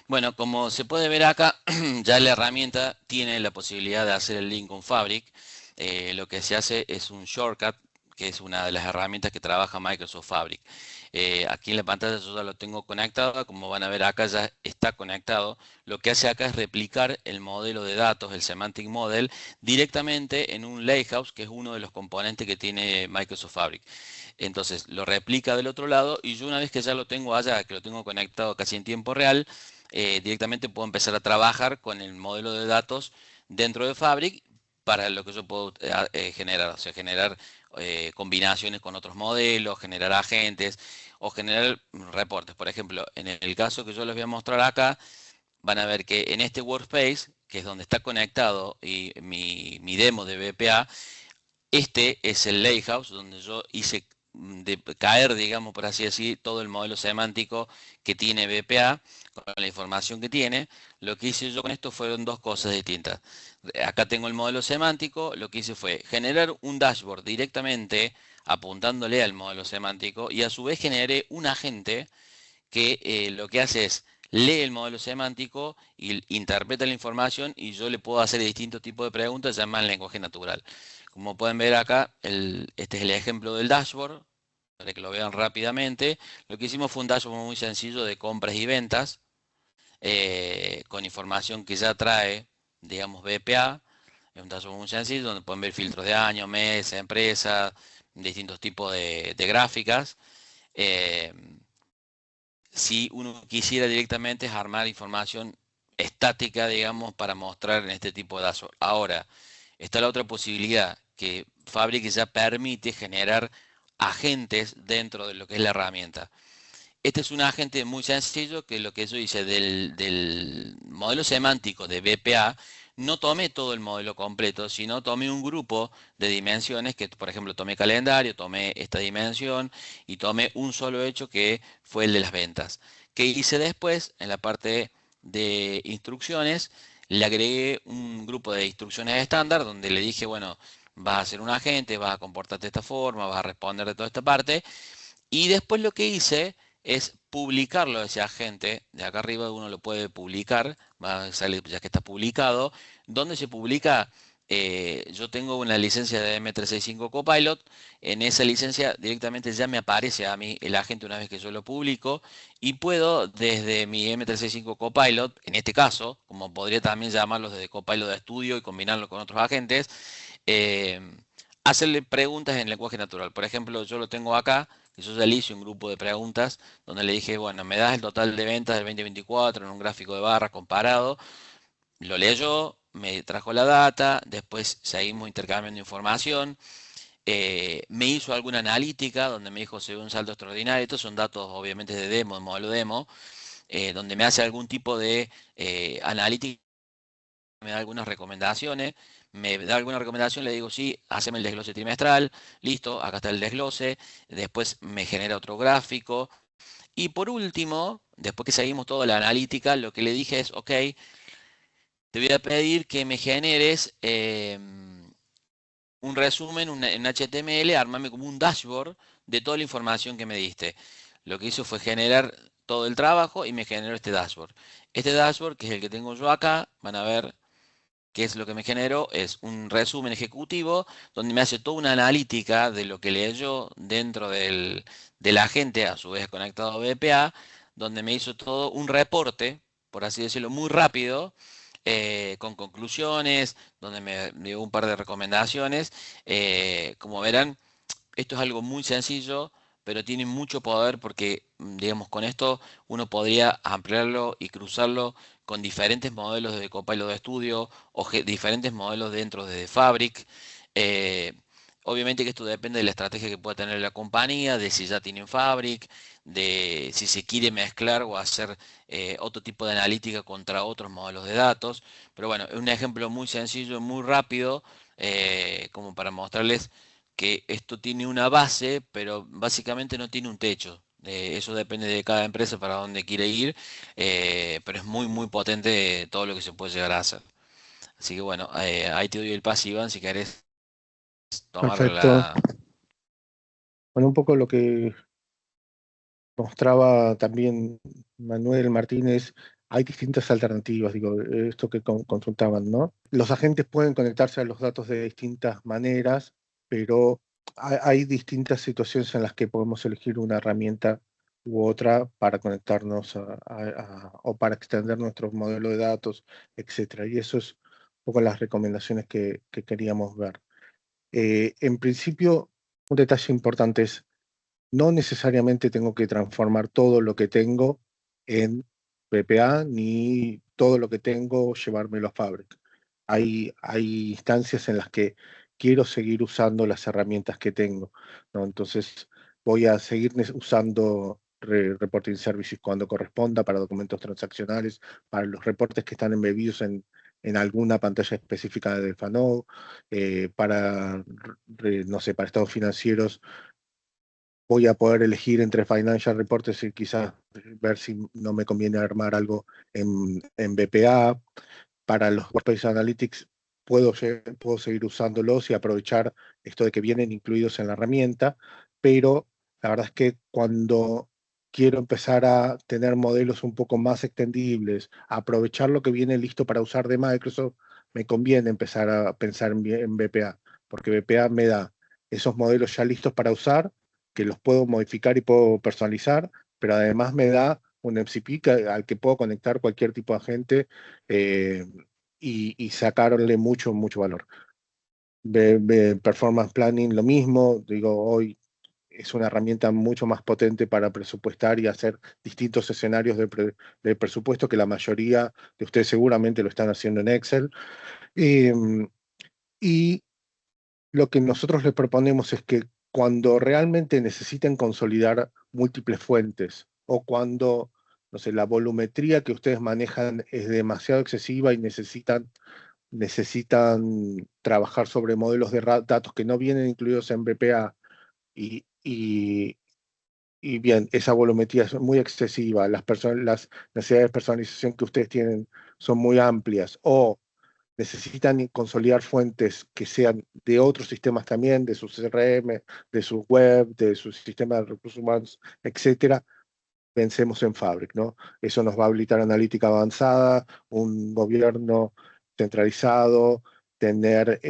A: Bueno, como se puede ver acá, ya la herramienta tiene la posibilidad de hacer el link con Fabric. Lo que se hace es un shortcut, que es una de las herramientas que trabaja Microsoft Fabric. Aquí en la pantalla yo ya lo tengo conectado, como van a ver acá ya está conectado. Lo que hace acá es replicar el modelo de datos, el Semantic Model, directamente en un Lakehouse, que es uno de los componentes que tiene Microsoft Fabric. Entonces lo replica del otro lado y yo una vez que ya lo tengo allá, que lo tengo conectado casi en tiempo real, directamente puedo empezar a trabajar con el modelo de datos dentro de Fabric para lo que yo puedo generar, o sea, generar combinaciones con otros modelos, generar agentes o generar reportes. Por ejemplo, en el caso que yo les voy a mostrar acá, van a ver que en este workspace, que es donde está conectado y mi demo de BPA, este es el Lakehouse donde yo hice de caer, digamos, por así decir, todo el modelo semántico que tiene BPA, con la información que tiene. Lo que hice yo con esto fueron 2 cosas distintas. Acá tengo el modelo semántico, lo que hice fue generar un dashboard directamente apuntándole al modelo semántico y a su vez generé un agente que lo que hace es lee el modelo semántico y interpreta la información y yo le puedo hacer distintos tipos de preguntas ya más en lenguaje natural. Como pueden ver acá, este es el ejemplo del dashboard, para que lo vean rápidamente. Lo que hicimos fue un dashboard muy sencillo de compras y ventas, con información que ya trae, digamos, BPA. Es un dashboard muy sencillo donde pueden ver filtros de año, mes, empresa, distintos tipos de gráficas. Si uno quisiera directamente es armar información estática, digamos, para mostrar en este tipo de dashboard. Ahora, está la otra posibilidad, que Fabric ya permite generar agentes dentro de lo que es la herramienta. Este es un agente muy sencillo que lo que yo hice del modelo semántico de BPA, no tomé todo el modelo completo, sino tomé un grupo de dimensiones que, por ejemplo, tomé calendario, tomé esta dimensión y tomé un solo hecho que fue el de las ventas. ¿Qué hice después? En la parte de instrucciones, le agregué un grupo de instrucciones estándar donde le dije, bueno, vas a ser un agente, vas a comportarte de esta forma, vas a responder de toda esta parte. Y después lo que hice es publicarlo a ese agente. De acá arriba uno lo puede publicar, va a salir ya que está publicado. ¿Dónde se publica? Yo tengo una licencia de M365 Copilot. En esa licencia directamente ya me aparece a mí el agente una vez que yo lo publico y puedo desde mi M365 Copilot, en este caso, como podría también llamarlos desde Copilot de estudio y combinarlo con otros agentes, hacerle preguntas en lenguaje natural. Por ejemplo, yo lo tengo acá que yo ya le hice un grupo de preguntas donde le dije, bueno, me das el total de ventas del 2024 en un gráfico de barras comparado. Lo leyó, me trajo la data, después seguimos intercambiando información. Me hizo alguna analítica donde me dijo se ve un salto extraordinario. Estos son datos obviamente de demo, de modelo demo, donde me hace algún tipo de analítica, me da algunas recomendaciones. Me da alguna recomendación, le digo, sí, haceme el desglose trimestral, listo, acá está el desglose, después me genera otro gráfico. Y por último, después que seguimos toda la analítica, lo que le dije es, ok, te voy a pedir que me generes un resumen en HTML, armame como un dashboard de toda la información que me diste. Lo que hizo fue generar todo el trabajo y me generó este dashboard. Este dashboard, que es el que tengo yo acá, van a ver qué es lo que me generó, es un resumen ejecutivo donde me hace toda una analítica de lo que leyó dentro del agente, a su vez conectado a BPA, donde me hizo todo un reporte, por así decirlo, muy rápido, con conclusiones, donde me dio un par de recomendaciones. Como verán, esto es algo muy sencillo, pero tiene mucho poder porque, digamos, con esto uno podría ampliarlo y cruzarlo con diferentes modelos de Copilot de estudio o diferentes modelos dentro de Fabric. Eh, Obviamente que esto depende de la estrategia que pueda tener la compañía, de si ya tienen Fabric, de si se quiere mezclar o hacer otro tipo de analítica contra otros modelos de datos. Pero bueno, es un ejemplo muy sencillo, muy rápido, como para mostrarles que esto tiene una base, pero básicamente no tiene un techo. Eso depende de cada empresa para dónde quiere ir, pero es muy, muy potente todo lo que se puede llegar a hacer. Así que bueno, ahí te doy el pase, Iván, si querés tomar
D: Perfecto.
A: la...
D: Bueno, un poco lo que mostraba también Manuel Martínez, hay distintas alternativas, digo, esto que consultaban, ¿no? Los agentes pueden conectarse a los datos de distintas maneras, pero hay distintas situaciones en las que podemos elegir una herramienta u otra para conectarnos o para extender nuestro modelo de datos, etcétera. Y eso es un poco las recomendaciones que queríamos ver. En principio, un detalle importante es no necesariamente tengo que transformar todo lo que tengo en PPA, ni todo lo que tengo llevármelo a Fabric. Hay instancias en las que quiero seguir usando las herramientas que tengo, ¿no? Entonces voy a seguir usando Reporting Services cuando corresponda para documentos transaccionales, para los reportes que están embebidos en alguna pantalla específica de Fanou, para, no sé, para estados financieros voy a poder elegir entre Financial Reports y quizás ver si no me conviene armar algo en BPA. Para los Workplace Analytics puedo seguir usándolos y aprovechar esto de que vienen incluidos en la herramienta, pero la verdad es que cuando quiero empezar a tener modelos un poco más extendibles, aprovechar lo que viene listo para usar de Microsoft, me conviene empezar a pensar en BPA, porque BPA me da esos modelos ya listos para usar, que los puedo modificar y puedo personalizar, pero además me da un MCP al que puedo conectar cualquier tipo de agente y sacarle mucho, mucho valor. Performance Planning, lo mismo, digo, hoy es una herramienta mucho más potente para presupuestar y hacer distintos escenarios de presupuesto que la mayoría de ustedes seguramente lo están haciendo en Excel. Y lo que nosotros les proponemos es que cuando realmente necesiten consolidar múltiples fuentes o cuando, no sé, la volumetría que ustedes manejan es demasiado excesiva y necesitan trabajar sobre modelos de datos que no vienen incluidos en BPA y bien, esa volumetría es muy excesiva, las necesidades de personalización que ustedes tienen son muy amplias o necesitan consolidar fuentes que sean de otros sistemas también, de sus CRM, de su web, de sus sistemas de recursos humanos, etcétera. Pensemos en Fabric, ¿no? Eso nos va a habilitar analítica avanzada, un gobierno centralizado, tener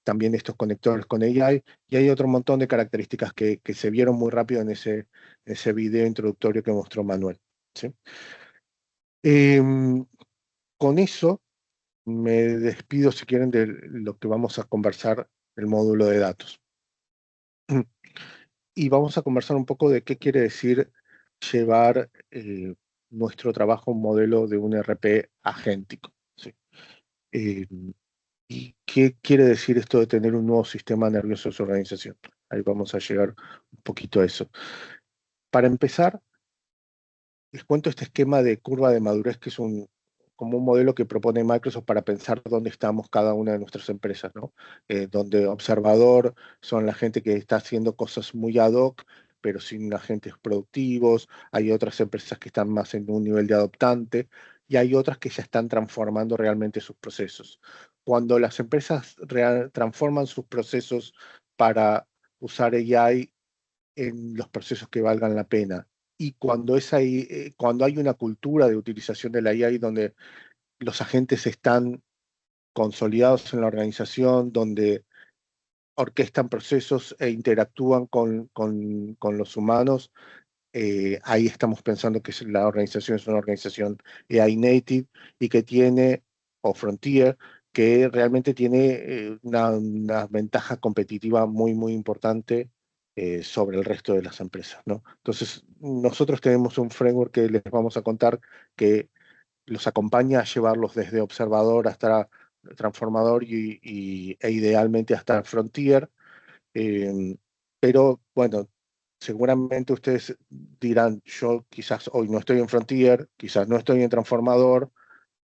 D: también estos conectores con AI, y hay otro montón de características que se vieron muy rápido en ese video introductorio que mostró Manuel, ¿sí? Con eso me despido, si quieren, de lo que vamos a conversar, el módulo de datos. y vamos a conversar un poco de qué quiere decir llevar nuestro trabajo a un modelo de un ERP agéntico. ¿Sí? Eh, ¿Y qué quiere decir esto de tener un nuevo sistema nervioso de su organización? Ahí vamos a llegar un poquito a eso. Para empezar, les cuento este esquema de curva de madurez, que es como un modelo que propone Microsoft para pensar dónde estamos cada una de nuestras empresas, ¿no? Donde observador son la gente que está haciendo cosas muy ad hoc, pero sin agentes productivos. Hay otras empresas que están más en un nivel de adoptante y hay otras que ya están transformando realmente sus procesos. Cuando las empresas transforman sus procesos para usar AI en los procesos que valgan la pena. Y cuando hay una cultura de utilización de la AI donde los agentes están consolidados en la organización, donde orquestan procesos e interactúan con los humanos, ahí estamos pensando que la organización es una organización AI native y que tiene, o frontier, que realmente tiene una ventaja competitiva muy, muy importante sobre el resto de las empresas, ¿no? Entonces, nosotros tenemos un framework que les vamos a contar que los acompaña a llevarlos desde observador hasta transformador e idealmente hasta frontier. Eh, pero bueno, seguramente ustedes dirán, yo quizás hoy no estoy en Frontier, quizás no estoy en Transformador,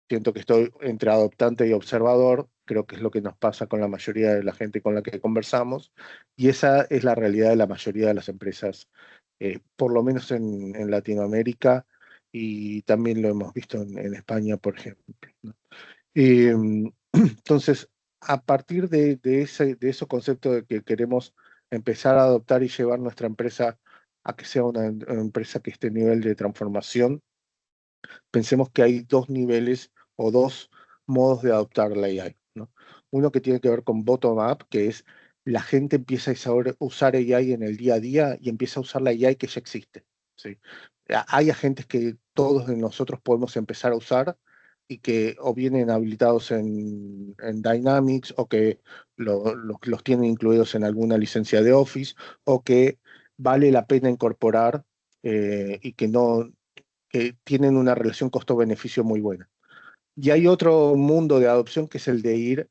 D: siento que estoy entre adoptante y observador, creo que es lo que nos pasa con la mayoría de la gente con la que conversamos, y esa es la realidad de la mayoría de las empresas, por lo menos en Latinoamérica, y también lo hemos visto en España, por ejemplo, ¿no? Entonces, a partir de esos conceptos de que queremos empezar a adoptar y llevar nuestra empresa a que sea una empresa que esté en nivel de transformación, pensemos que hay dos niveles o dos modos de adoptar la AI, ¿no? Uno que tiene que ver con bottom-up, que es la gente empieza a usar AI en el día a día y empieza a usar la AI que ya existe, ¿sí? Hay agentes que todos de nosotros podemos empezar a usar y que o vienen habilitados en Dynamics o que los tienen incluidos en alguna licencia de Office o que vale la pena incorporar y que tienen una relación costo-beneficio muy buena. Y hay otro mundo de adopción que es el de ir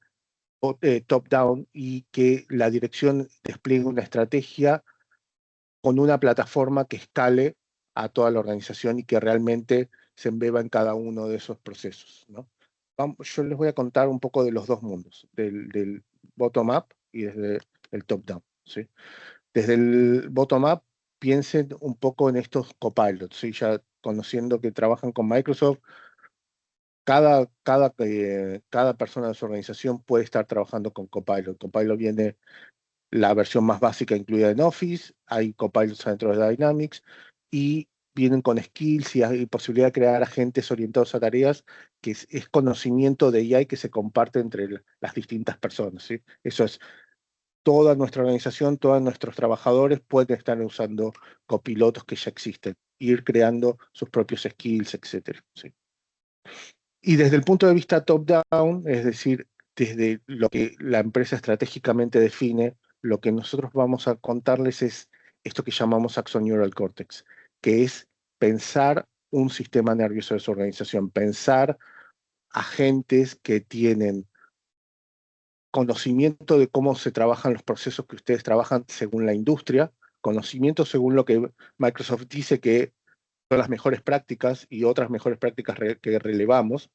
D: top-down y que la dirección despliegue una estrategia con una plataforma que escale a toda la organización y que realmente se embeba en cada uno de esos procesos, ¿no? Yo les voy a contar un poco de los dos mundos, del bottom-up y desde el top-down, ¿sí? Desde el bottom-up, piensen un poco en estos copilots, ¿sí? Ya conociendo que trabajan con Microsoft, cada persona de su organización puede estar trabajando con Copilot. Copilot viene la versión más básica incluida en Office, hay copilots dentro de Dynamics y vienen con skills y hay posibilidad de crear agentes orientados a tareas, que es conocimiento de AI que se comparte entre las distintas personas, ¿sí? Eso es, toda nuestra organización, todos nuestros trabajadores pueden estar usando copilotos que ya existen, ir creando sus propios skills, etcétera, ¿sí? Y desde el punto de vista top-down, es decir, desde lo que la empresa estratégicamente define, lo que nosotros vamos a contarles es esto que llamamos Axon Neural Cortex, que es pensar un sistema nervioso de su organización, pensar agentes que tienen conocimiento de cómo se trabajan los procesos que ustedes trabajan según la industria, conocimiento según lo que Microsoft dice que son las mejores prácticas y otras mejores prácticas que relevamos,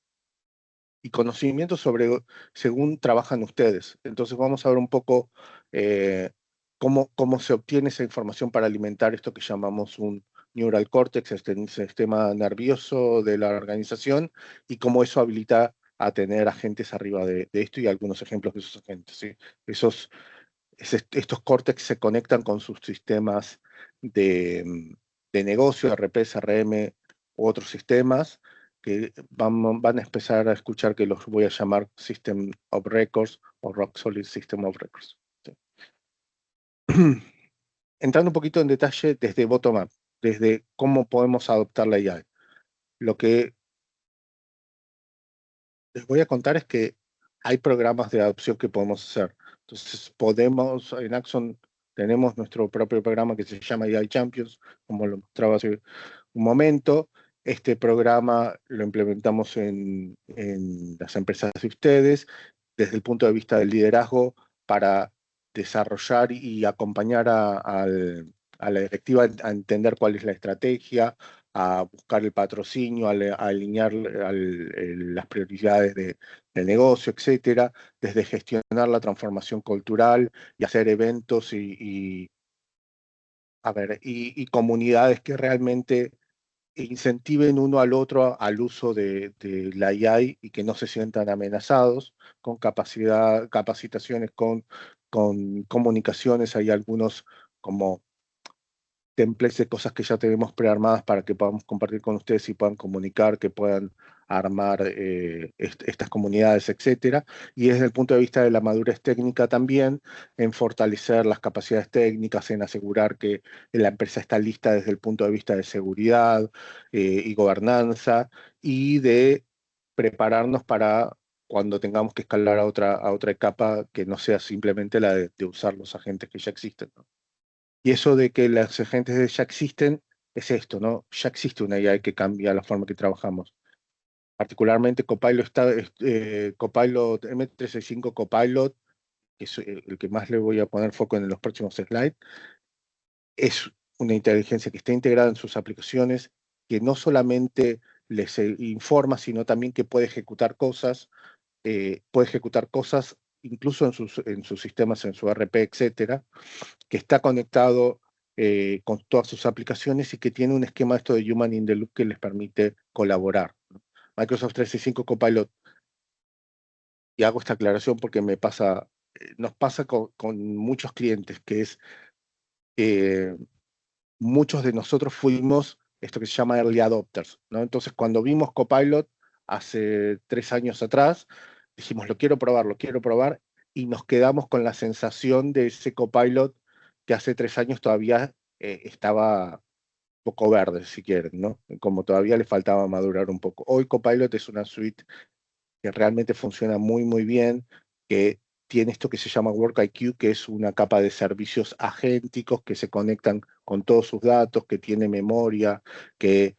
D: y conocimiento sobre según trabajan ustedes. Entonces vamos a ver un poco cómo se obtiene esa información para alimentar esto que llamamos un neural cortex, este sistema nervioso de la organización, y cómo eso habilita a tener agentes arriba de esto y algunos ejemplos de esos agentes, ¿sí? Estos córtex se conectan con sus sistemas de negocio, RP, CRM u otros sistemas que van a empezar a escuchar que los voy a llamar System of Records o Rock Solid System of Records, ¿sí? Entrando un poquito en detalle desde bottom-up, desde cómo podemos adoptar la AI. Lo que les voy a contar es que hay programas de adopción que podemos hacer. Entonces, podemos en Axon Tenemos nuestro propio programa que se llama AI Champions, como lo mostraba hace un momento. Este programa lo implementamos en las empresas de ustedes desde el punto de vista del liderazgo para desarrollar y acompañar a la directiva a entender cuál es la estrategia, a buscar el patrocinio, a alinear las prioridades del negocio, etcétera, desde gestionar la transformación cultural y hacer eventos y comunidades que realmente incentiven uno al otro al uso de la AI y que no se sientan amenazados, con capacitaciones, con comunicaciones. Hay algunos como templates de cosas que ya tenemos prearmadas para que podamos compartir con ustedes y puedan comunicar, que puedan armar estas comunidades, etcétera. Y desde el punto de vista de la madurez técnica también, en fortalecer las capacidades técnicas, en asegurar que la empresa está lista desde el punto de vista de seguridad y gobernanza, y de prepararnos para cuando tengamos que escalar a otra etapa que no sea simplemente la de usar los agentes que ya existen, ¿no? Y eso de que los agentes ya existen, es esto, ¿no? Ya existe una AI que cambia la forma que trabajamos. Particularmente Copilot, Copilot M365 Copilot, que es el que más le voy a poner foco en los próximos slides, es una inteligencia que está integrada en sus aplicaciones, que no solamente les informa, sino también que puede ejecutar cosas incluso en sus sistemas, en su RP, etcétera, que está conectado con todas sus aplicaciones y que tiene un esquema esto de Human in the Loop que les permite colaborar, ¿no? Microsoft 365 Copilot, y hago esta aclaración porque nos pasa con muchos clientes, que es muchos de nosotros fuimos esto que se llama early adopters, ¿no? Entonces, cuando vimos Copilot hace 3 años atrás, dijimos, lo quiero probar, y nos quedamos con la sensación de ese Copilot que hace 3 años todavía estaba poco verde, si quieren, ¿no? Como todavía le faltaba madurar un poco. Hoy Copilot es una suite que realmente funciona muy, muy bien, que tiene esto que se llama WorkIQ, que es una capa de servicios agénticos que se conectan con todos sus datos, que tiene memoria, que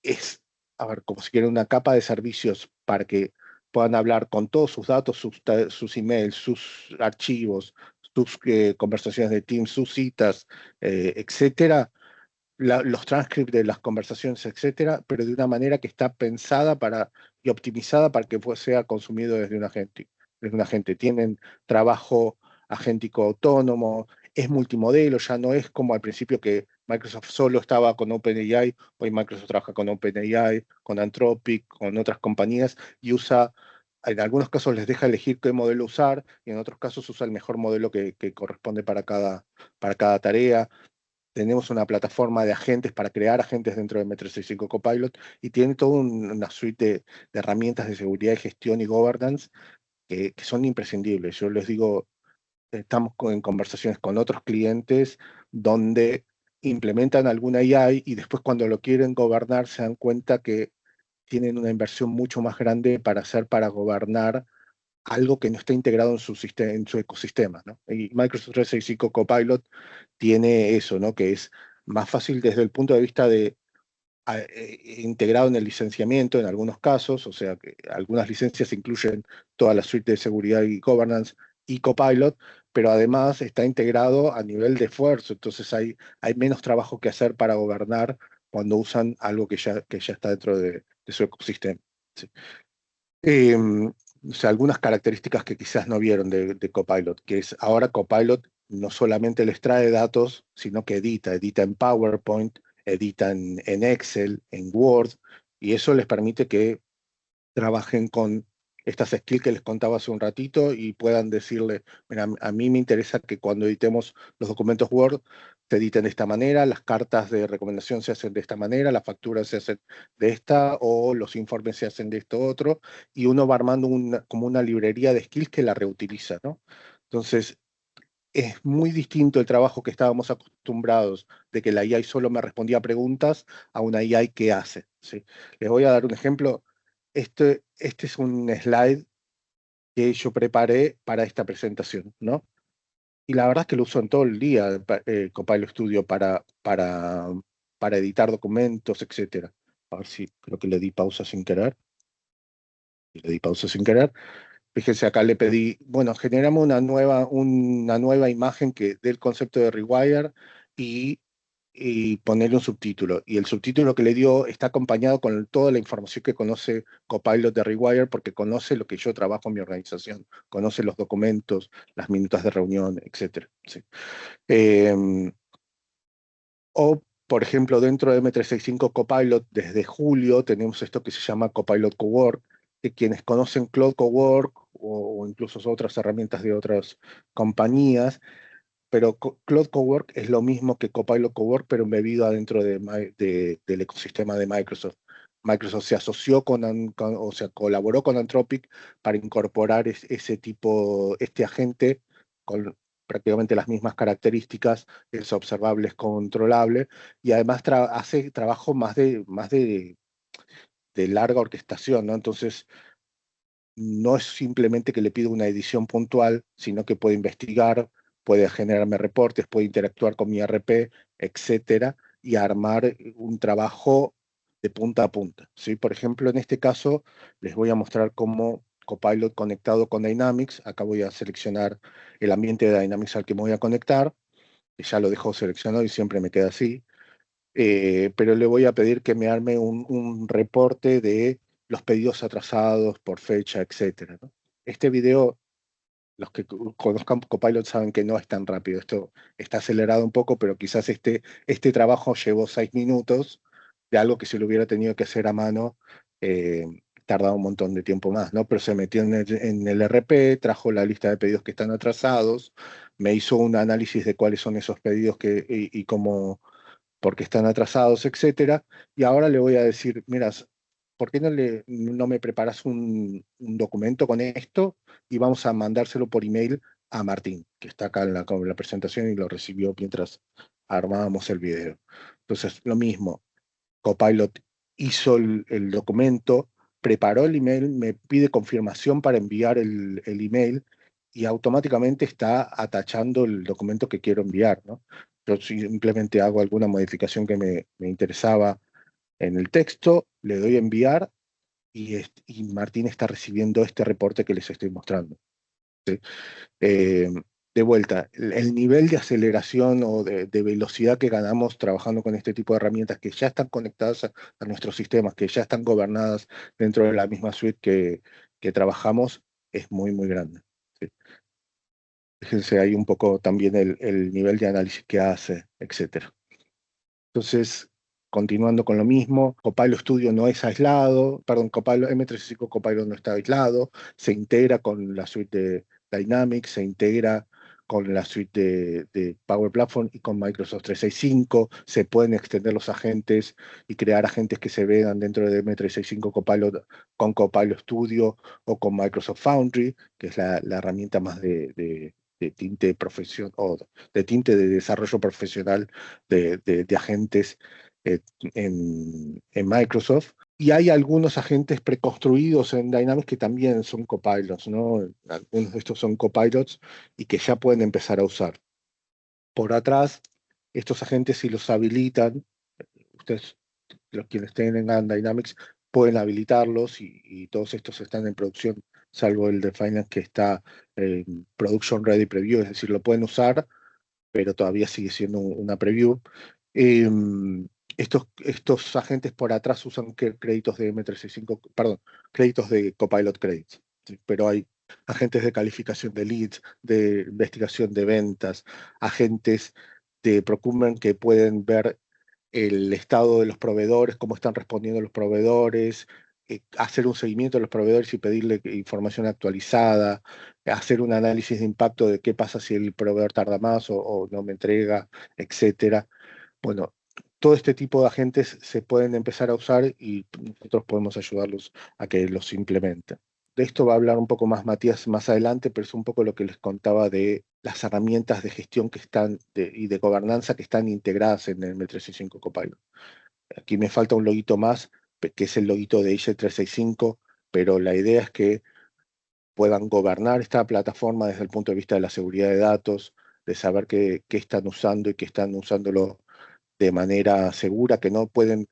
D: es, a ver, como si quieren una capa de servicios para que puedan hablar con todos sus datos, sus emails, sus archivos, sus conversaciones de Teams, sus citas, etcétera, los transcripts de las conversaciones, etcétera, pero de una manera que está pensada y optimizada para que sea consumido desde un agente. Tienen trabajo agéntico autónomo, es multimodelo, ya no es como al principio que Microsoft solo estaba con OpenAI. Hoy Microsoft trabaja con OpenAI, con Anthropic, con otras compañías, y en algunos casos les deja elegir qué modelo usar, y en otros casos usa el mejor modelo que corresponde para cada tarea. Tenemos una plataforma de agentes para crear agentes dentro de M365 Copilot, y tiene toda una suite de herramientas de seguridad y gestión y governance que son imprescindibles. Yo les digo, estamos en conversaciones con otros clientes donde implementan alguna AI y después cuando lo quieren gobernar se dan cuenta que tienen una inversión mucho más grande para gobernar algo que no está integrado en su ecosistema, ¿no? Y Microsoft 365 Copilot tiene eso, ¿no? Que es más fácil desde el punto de vista de integrado en el licenciamiento en algunos casos, o sea que algunas licencias incluyen toda la suite de seguridad y governance y Copilot, pero además está integrado a nivel de esfuerzo, entonces hay menos trabajo que hacer para gobernar cuando usan algo que ya está dentro de su ecosistema, ¿sí? O sea, algunas características que quizás no vieron de Copilot, que es ahora Copilot no solamente les trae datos, sino que edita en PowerPoint, edita en Excel, en Word, y eso les permite que trabajen con estas skills que les contaba hace un ratito y puedan decirle, mira, a mí me interesa que cuando editemos los documentos Word se editen de esta manera, las cartas de recomendación se hacen de esta manera, las facturas se hacen de esta, o los informes se hacen de esto otro, y uno va armando como una librería de skills que la reutiliza, ¿no? Entonces, es muy distinto el trabajo que estábamos acostumbrados de que la AI solo me respondía a preguntas a una AI que hace, ¿sí? Les voy a dar un ejemplo. Este es un slide que yo preparé para esta presentación, ¿no? Y la verdad es que lo uso en todo el día, Copilot Studio, para editar documentos, etcétera. A ver si creo que le di pausa sin querer. Le di pausa sin querer. Fíjense, acá le pedí, bueno, generamos una nueva imagen que dé el concepto de Rewire y, y ponerle un subtítulo. Y el subtítulo que le dio está acompañado con toda la información que conoce Copilot de Rewire, porque conoce lo que yo trabajo en mi organización, conoce los documentos, las minutas de reunión, etcétera. Sí. O, por ejemplo, dentro de M365 Copilot, desde julio tenemos esto que se llama Copilot Cowork, que quienes conocen Cloud Cowork o incluso otras herramientas de otras compañías, pero Cloud Cowork es lo mismo que Copilot Cowork, pero embebido adentro del ecosistema de Microsoft. Microsoft se asoció o sea, colaboró con Anthropic para incorporar este agente con prácticamente las mismas características, es observable, es controlable, y además hace trabajo de larga orquestación, ¿no? Entonces, no es simplemente que le pido una edición puntual, sino que puede investigar, puede generarme reportes, puede interactuar con mi RP, etcétera, y armar un trabajo de punta a punta, ¿sí? Por ejemplo, en este caso, les voy a mostrar cómo Copilot conectado con Dynamics. Acá voy a seleccionar el ambiente de Dynamics al que me voy a conectar, que ya lo dejo seleccionado y siempre me queda así. Pero le voy a pedir que me arme un reporte de los pedidos atrasados por fecha, etcétera, ¿no? Este video, los que conozcan Copilot saben que no es tan rápido. Esto está acelerado un poco, pero quizás este trabajo llevó 6 minutos de algo que si lo hubiera tenido que hacer a mano, eh, tardaba un montón de tiempo más, ¿no? Pero se metió en el RP, trajo la lista de pedidos que están atrasados, me hizo un análisis de cuáles son esos pedidos y cómo porque están atrasados, etcétera. Y ahora le voy a decir, mira, ¿por qué no me preparas un documento con esto y vamos a mandárselo por email a Martín, que está acá con la presentación y lo recibió mientras armábamos el video? Entonces, lo mismo, Copilot hizo el documento, preparó el email, me pide confirmación para enviar el email y automáticamente está atachando el documento que quiero enviar, ¿no? Yo simplemente hago alguna modificación que me interesaba en el texto, le doy a enviar y Martín está recibiendo este reporte que les estoy mostrando, ¿sí? Eh, de vuelta, el nivel de aceleración o de velocidad que ganamos trabajando con este tipo de herramientas que ya están conectadas a nuestros sistemas, que ya están gobernadas dentro de la misma suite que trabajamos, es muy, muy grande, ¿sí? Fíjense ahí un poco también el nivel de análisis que hace, etcétera. Entonces, continuando con lo mismo, Copilot Studio no es aislado, perdón, M365 Copilot no está aislado, se integra con la suite de Dynamics, se integra con la suite de Power Platform y con Microsoft 365, se pueden extender los agentes y crear agentes que se vean dentro de M365 Copilot con Copilot Studio o con Microsoft Foundry, que es la herramienta más de tinte o de tinte de desarrollo profesional de agentes en Microsoft. Y hay algunos agentes preconstruidos en Dynamics que también son copilots, ¿no? Algunos de estos son copilots y que ya pueden empezar a usar. Por atrás, estos agentes, si los habilitan, ustedes, los quienes tengan Dynamics, pueden habilitarlos y todos estos están en producción, salvo el de Finance que está en Production Ready Preview, es decir, lo pueden usar, pero todavía sigue siendo una preview. Estos agentes por atrás usan créditos de M365, perdón, créditos de Copilot Credits, ¿sí? Pero hay agentes de calificación de leads, de investigación de ventas, agentes de procurement que pueden ver el estado de los proveedores, cómo están respondiendo los proveedores, hacer un seguimiento de los proveedores y pedirle información actualizada, hacer un análisis de impacto de qué pasa si el proveedor tarda más o no me entrega, etcétera. Bueno, todo este tipo de agentes se pueden empezar a usar y nosotros podemos ayudarlos a que los implementen. De esto va a hablar un poco más Matías más adelante, pero es un poco lo que les contaba de las herramientas de gestión que están y de gobernanza que están integradas en el M365 Copilot. Aquí me falta un loguito más, que es el loguito de Azure 365, pero la idea es que puedan gobernar esta plataforma desde el punto de vista de la seguridad de datos, de saber qué están usando y que están usándolo de manera segura, que no pueden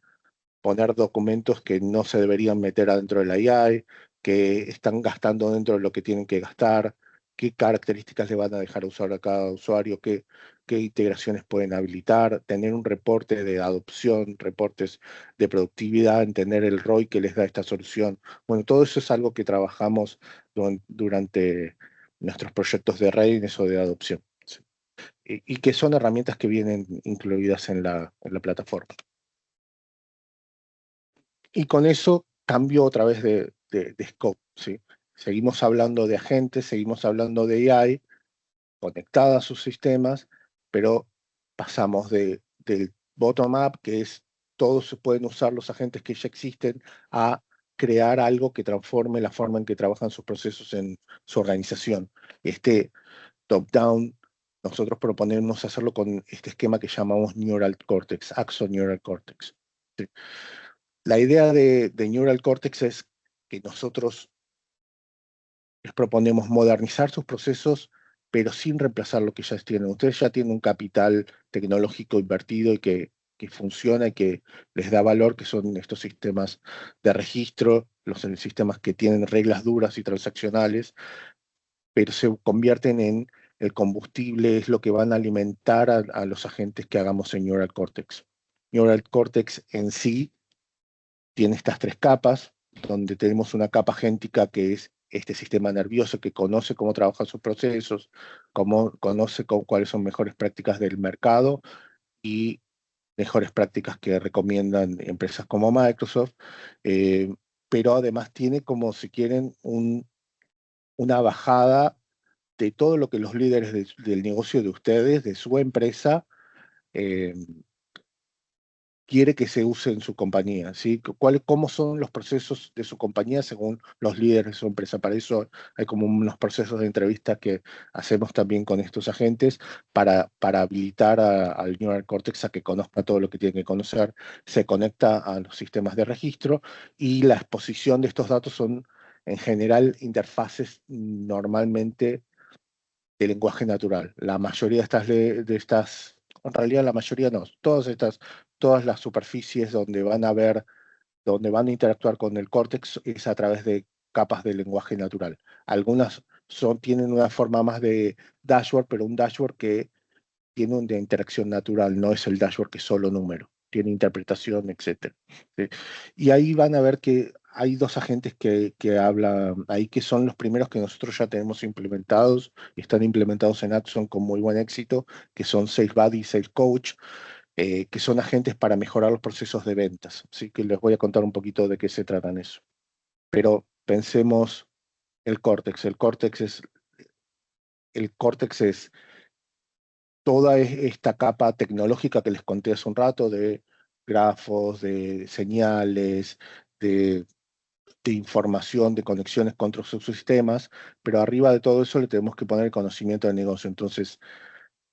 D: poner documentos que no se deberían meter adentro de la AI, que están gastando dentro de lo que tienen que gastar, qué características le van a dejar usar a cada usuario, qué integraciones pueden habilitar, tener un reporte de adopción, reportes de productividad, entender el ROI que les da esta solución. Bueno, todo eso es algo que trabajamos durante nuestros proyectos de readiness o de adopción. ¿Sí? Y que son herramientas que vienen incluidas en la plataforma. Y con eso cambio otra vez de scope, ¿sí? Seguimos hablando de agentes, seguimos hablando de AI conectada a sus sistemas, pero pasamos del bottom-up, que es todos se pueden usar los agentes que ya existen, a crear algo que transforme la forma en que trabajan sus procesos en su organización. Este top-down, nosotros proponemos hacerlo con este esquema que llamamos Neural Cortex, Axon Neural Cortex. ¿Sí? La idea de Neural Cortex es que nosotros les proponemos modernizar sus procesos, pero sin reemplazar lo que ya tienen. Ustedes ya tienen un capital tecnológico invertido y que funciona y que les da valor, que son estos sistemas de registro, los sistemas que tienen reglas duras y transaccionales, pero se convierten en el combustible, es lo que van a alimentar a los agentes que hagamos en Neural Cortex. Neural Cortex en sí tiene estas tres capas, donde tenemos una capa agéntica que es este sistema nervioso que conoce cómo trabajan sus procesos, conoce cuáles son mejores prácticas del mercado y mejores prácticas que recomiendan empresas como Microsoft, pero además tiene, como si quieren, una bajada de todo lo que los líderes del negocio de ustedes, de su empresa, quiere que se use en su compañía, ¿sí? ¿Cómo son los procesos de su compañía según los líderes de su empresa? Para eso hay como unos procesos de entrevista que hacemos también con estos agentes para habilitar al Neural Cortex a que conozca todo lo que tiene que conocer. Se conecta a los sistemas de registro y la exposición de estos datos son en general interfaces normalmente de lenguaje natural. La mayoría de estas, en realidad la mayoría no, todas las superficies donde van a ver, donde van a interactuar con el córtex es a través de capas de lenguaje natural. Algunas tienen una forma más de dashboard, pero un dashboard que tiene una interacción natural, no es el dashboard que es solo número, tiene interpretación, etc. ¿Sí? Y ahí van a ver que hay dos agentes que hablan ahí, que son los primeros que nosotros ya tenemos implementados y están implementados en Axon con muy buen éxito, que son Sales Buddy y Sales Coach, que son agentes para mejorar los procesos de ventas. Así que les voy a contar un poquito de qué se tratan eso. Pero pensemos el Cortex. El Cortex es toda esta capa tecnológica que les conté hace un rato de grafos, de señales, de información, de conexiones con otros subsistemas, pero arriba de todo eso le tenemos que poner el conocimiento del negocio. Entonces,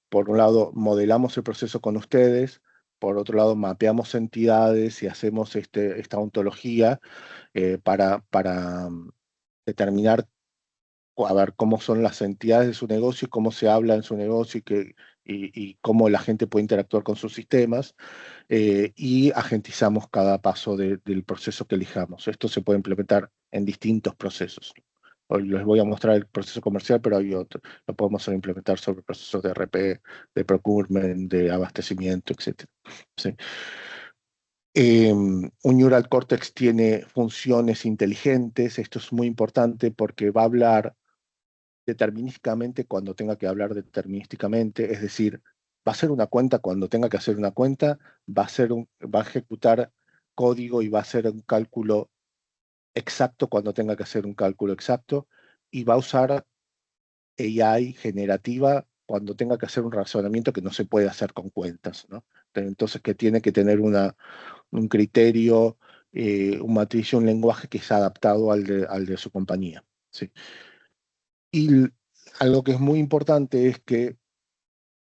D: por un lado, modelamos el proceso con ustedes, por otro lado, mapeamos entidades y hacemos esta ontología para determinar a ver cómo son las entidades de su negocio y cómo se habla en su negocio y cómo la gente puede interactuar con sus sistemas, y agentizamos cada paso del proceso que elijamos. Esto se puede implementar en distintos procesos. Hoy les voy a mostrar el proceso comercial, pero hay otro. Lo podemos implementar sobre procesos de RP, de procurement, de abastecimiento, etc. ¿Sí? Un Neural Cortex tiene funciones inteligentes. Esto es muy importante porque va a hablar determinísticamente cuando tenga que hablar determinísticamente, es decir, va a hacer una cuenta cuando tenga que hacer una cuenta, va a ejecutar código y va a hacer un cálculo exacto cuando tenga que hacer un cálculo exacto, y va a usar AI generativa cuando tenga que hacer un razonamiento que no se puede hacer con cuentas, ¿no? Entonces que tiene que tener un criterio, un matriz y un lenguaje que es adaptado al de su compañía, ¿sí? Y algo que es muy importante es que,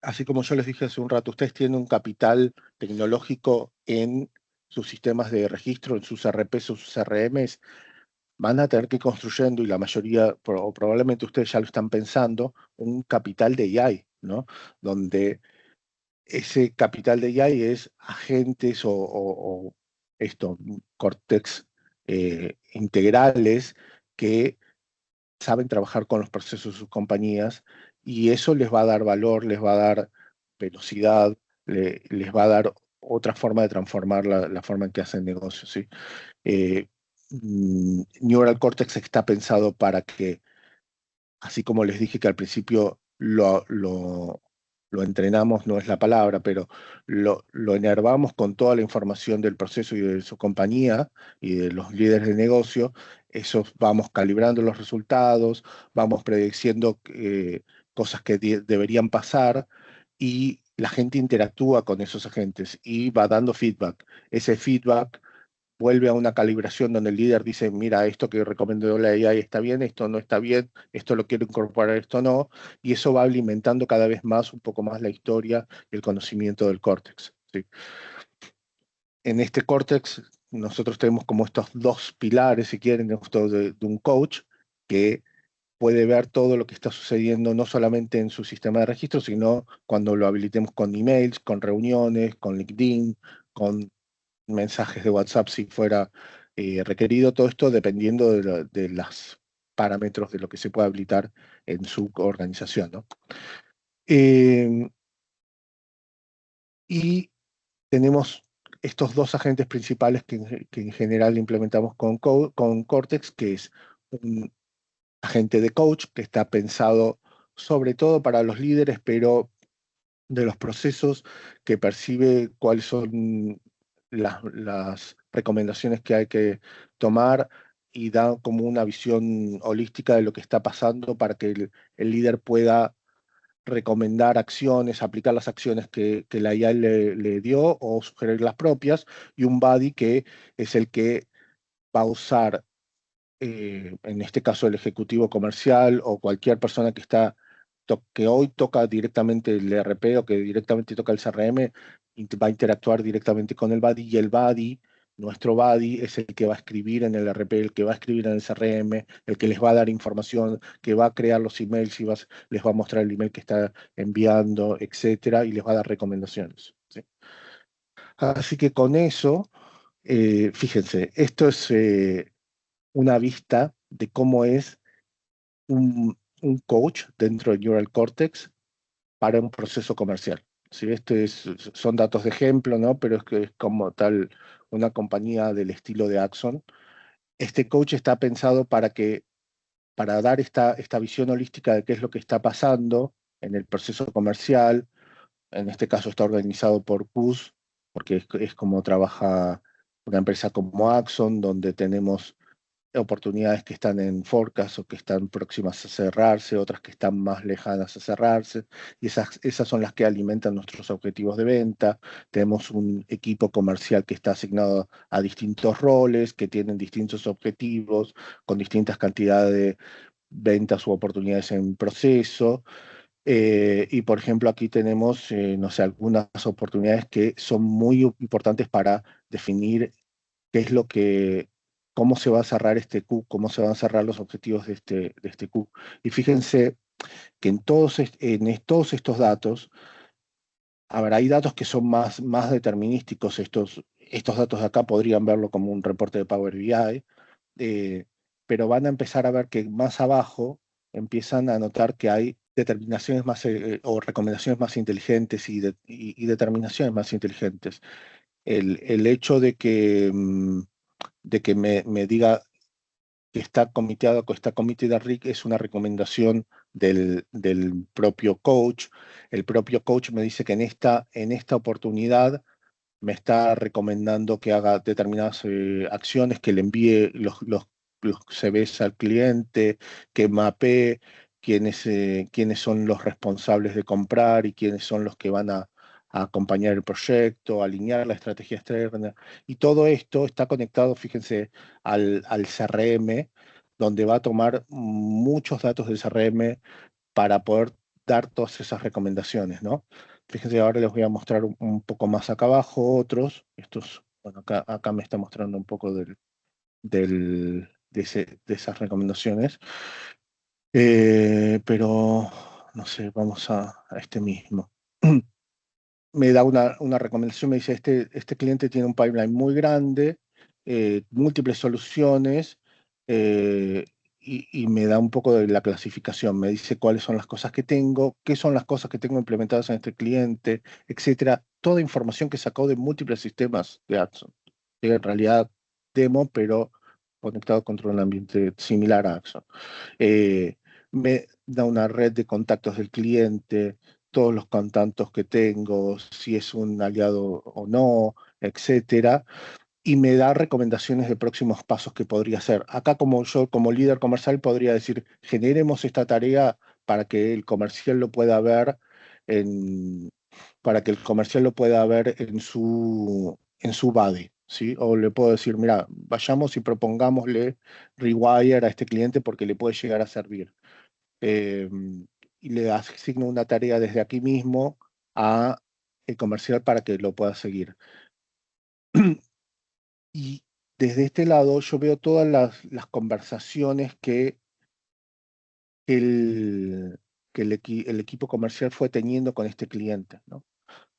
D: así como yo les dije hace un rato, ustedes tienen un capital tecnológico en sus sistemas de registro, en sus RP, sus CRMs, van a tener que ir construyendo, y la mayoría, o probablemente ustedes ya lo están pensando, un capital de AI. ¿no? Donde ese capital de AI es agentes o esto, córtex integrales que saben trabajar con los procesos de sus compañías y eso les va a dar valor, les va a dar velocidad, les va a dar otra forma de transformar la forma en que hacen negocios, ¿sí? Neural Cortex está pensado para que, así como les dije que al principio lo entrenamos, no es la palabra, pero lo enervamos con toda la información del proceso y de su compañía y de los líderes de negocio. Eso vamos calibrando los resultados, vamos prediciendo cosas que deberían pasar y la gente interactúa con esos agentes y va dando feedback. Ese feedback vuelve a una calibración donde el líder dice, mira, esto que recomendó la AI está bien, esto no está bien, esto lo quiero incorporar, esto no, y eso va alimentando cada vez más, un poco más la historia y el conocimiento del córtex, ¿sí? En este córtex nosotros tenemos como estos dos pilares, si quieren, de un coach que puede ver todo lo que está sucediendo, no solamente en su sistema de registro, sino cuando lo habilitemos con emails, con reuniones, con LinkedIn, con mensajes de WhatsApp si fuera requerido, todo esto dependiendo de los parámetros de lo que se pueda habilitar en su organización, ¿no? Y tenemos estos dos agentes principales que en general implementamos con Cortex, que es un agente de coach que está pensado sobre todo para los líderes, pero de los procesos, que percibe cuáles son las recomendaciones que hay que tomar y da como una visión holística de lo que está pasando para que el líder pueda recomendar acciones, aplicar las acciones que la IA le dio o sugerir las propias, y un buddy que es el que va a usar, en este caso el ejecutivo comercial o cualquier persona que hoy toca directamente el ERP o que directamente toca el CRM, va a interactuar directamente con el buddy, y el buddy, nuestro buddy, es el que va a escribir en el ERP, el que va a escribir en el CRM, el que les va a dar información, que va a crear los emails y les va a mostrar el email que está enviando, etcétera, y les va a dar recomendaciones, ¿sí? Así que con eso, fíjense, esto es una vista de cómo es un coach dentro de Neural Cortex para un proceso comercial. ¿Sí? Son datos de ejemplo, ¿no? Pero es que es como tal una compañía del estilo de Axon. Este coach está pensado para dar esta visión holística de qué es lo que está pasando en el proceso comercial. En este caso está organizado por PUS, porque es como trabaja una empresa como Axon, donde tenemos oportunidades que están en forecast o que están próximas a cerrarse, otras que están más lejanas a cerrarse, y esas son las que alimentan nuestros objetivos de venta. Tenemos un equipo comercial que está asignado a distintos roles, que tienen distintos objetivos, con distintas cantidades de ventas u oportunidades en proceso. Y por ejemplo, aquí tenemos, no sé, algunas oportunidades que son muy importantes para definir qué es cómo se va a cerrar este Q, cómo se van a cerrar los objetivos de este Q. Y fíjense que en todos estos datos, hay datos que son más determinísticos. Estos datos de acá podrían verlo como un reporte de Power BI, pero van a empezar a ver que más abajo empiezan a notar que hay determinaciones más o recomendaciones más inteligentes y determinaciones más inteligentes. El hecho de que me diga que está comiteado, que está committed a RIC, es una recomendación del propio coach. El propio coach me dice que en esta oportunidad me está recomendando que haga determinadas acciones, que le envíe los CVs al cliente, que mapee quiénes son los responsables de comprar y quiénes son los que van a acompañar el proyecto, alinear la estrategia externa. Y todo esto está conectado, fíjense, al CRM, donde va a tomar muchos datos del CRM para poder dar todas esas recomendaciones, ¿no? Fíjense, ahora les voy a mostrar un poco más acá abajo otros. Bueno, acá me está mostrando un poco de esas recomendaciones. Pero no sé, vamos a este mismo. Me da una recomendación, me dice, este cliente tiene un pipeline muy grande, múltiples soluciones, y me da un poco de la clasificación. Me dice cuáles son las cosas que tengo, qué son las cosas que tengo implementadas en este cliente, etcétera. Toda información que sacó de múltiples sistemas de Axon. En realidad, demo, pero conectado contra un ambiente similar a Axon. Me da una red de contactos del cliente, todos los contactos que tengo, si es un aliado o no, etcétera, y me da recomendaciones de próximos pasos que podría hacer. Acá, como yo, como líder comercial, podría decir, generemos esta tarea para que el comercial lo pueda ver en, para que el comercial lo pueda ver en su body, ¿sí? O le puedo decir, mira, vayamos y propongámosle rewire a este cliente porque le puede llegar a servir. Eh, y le asigno una tarea desde aquí mismo a el comercial para que lo pueda seguir. Y desde este lado yo veo todas las conversaciones que el, el equipo comercial fue teniendo con este cliente, ¿no?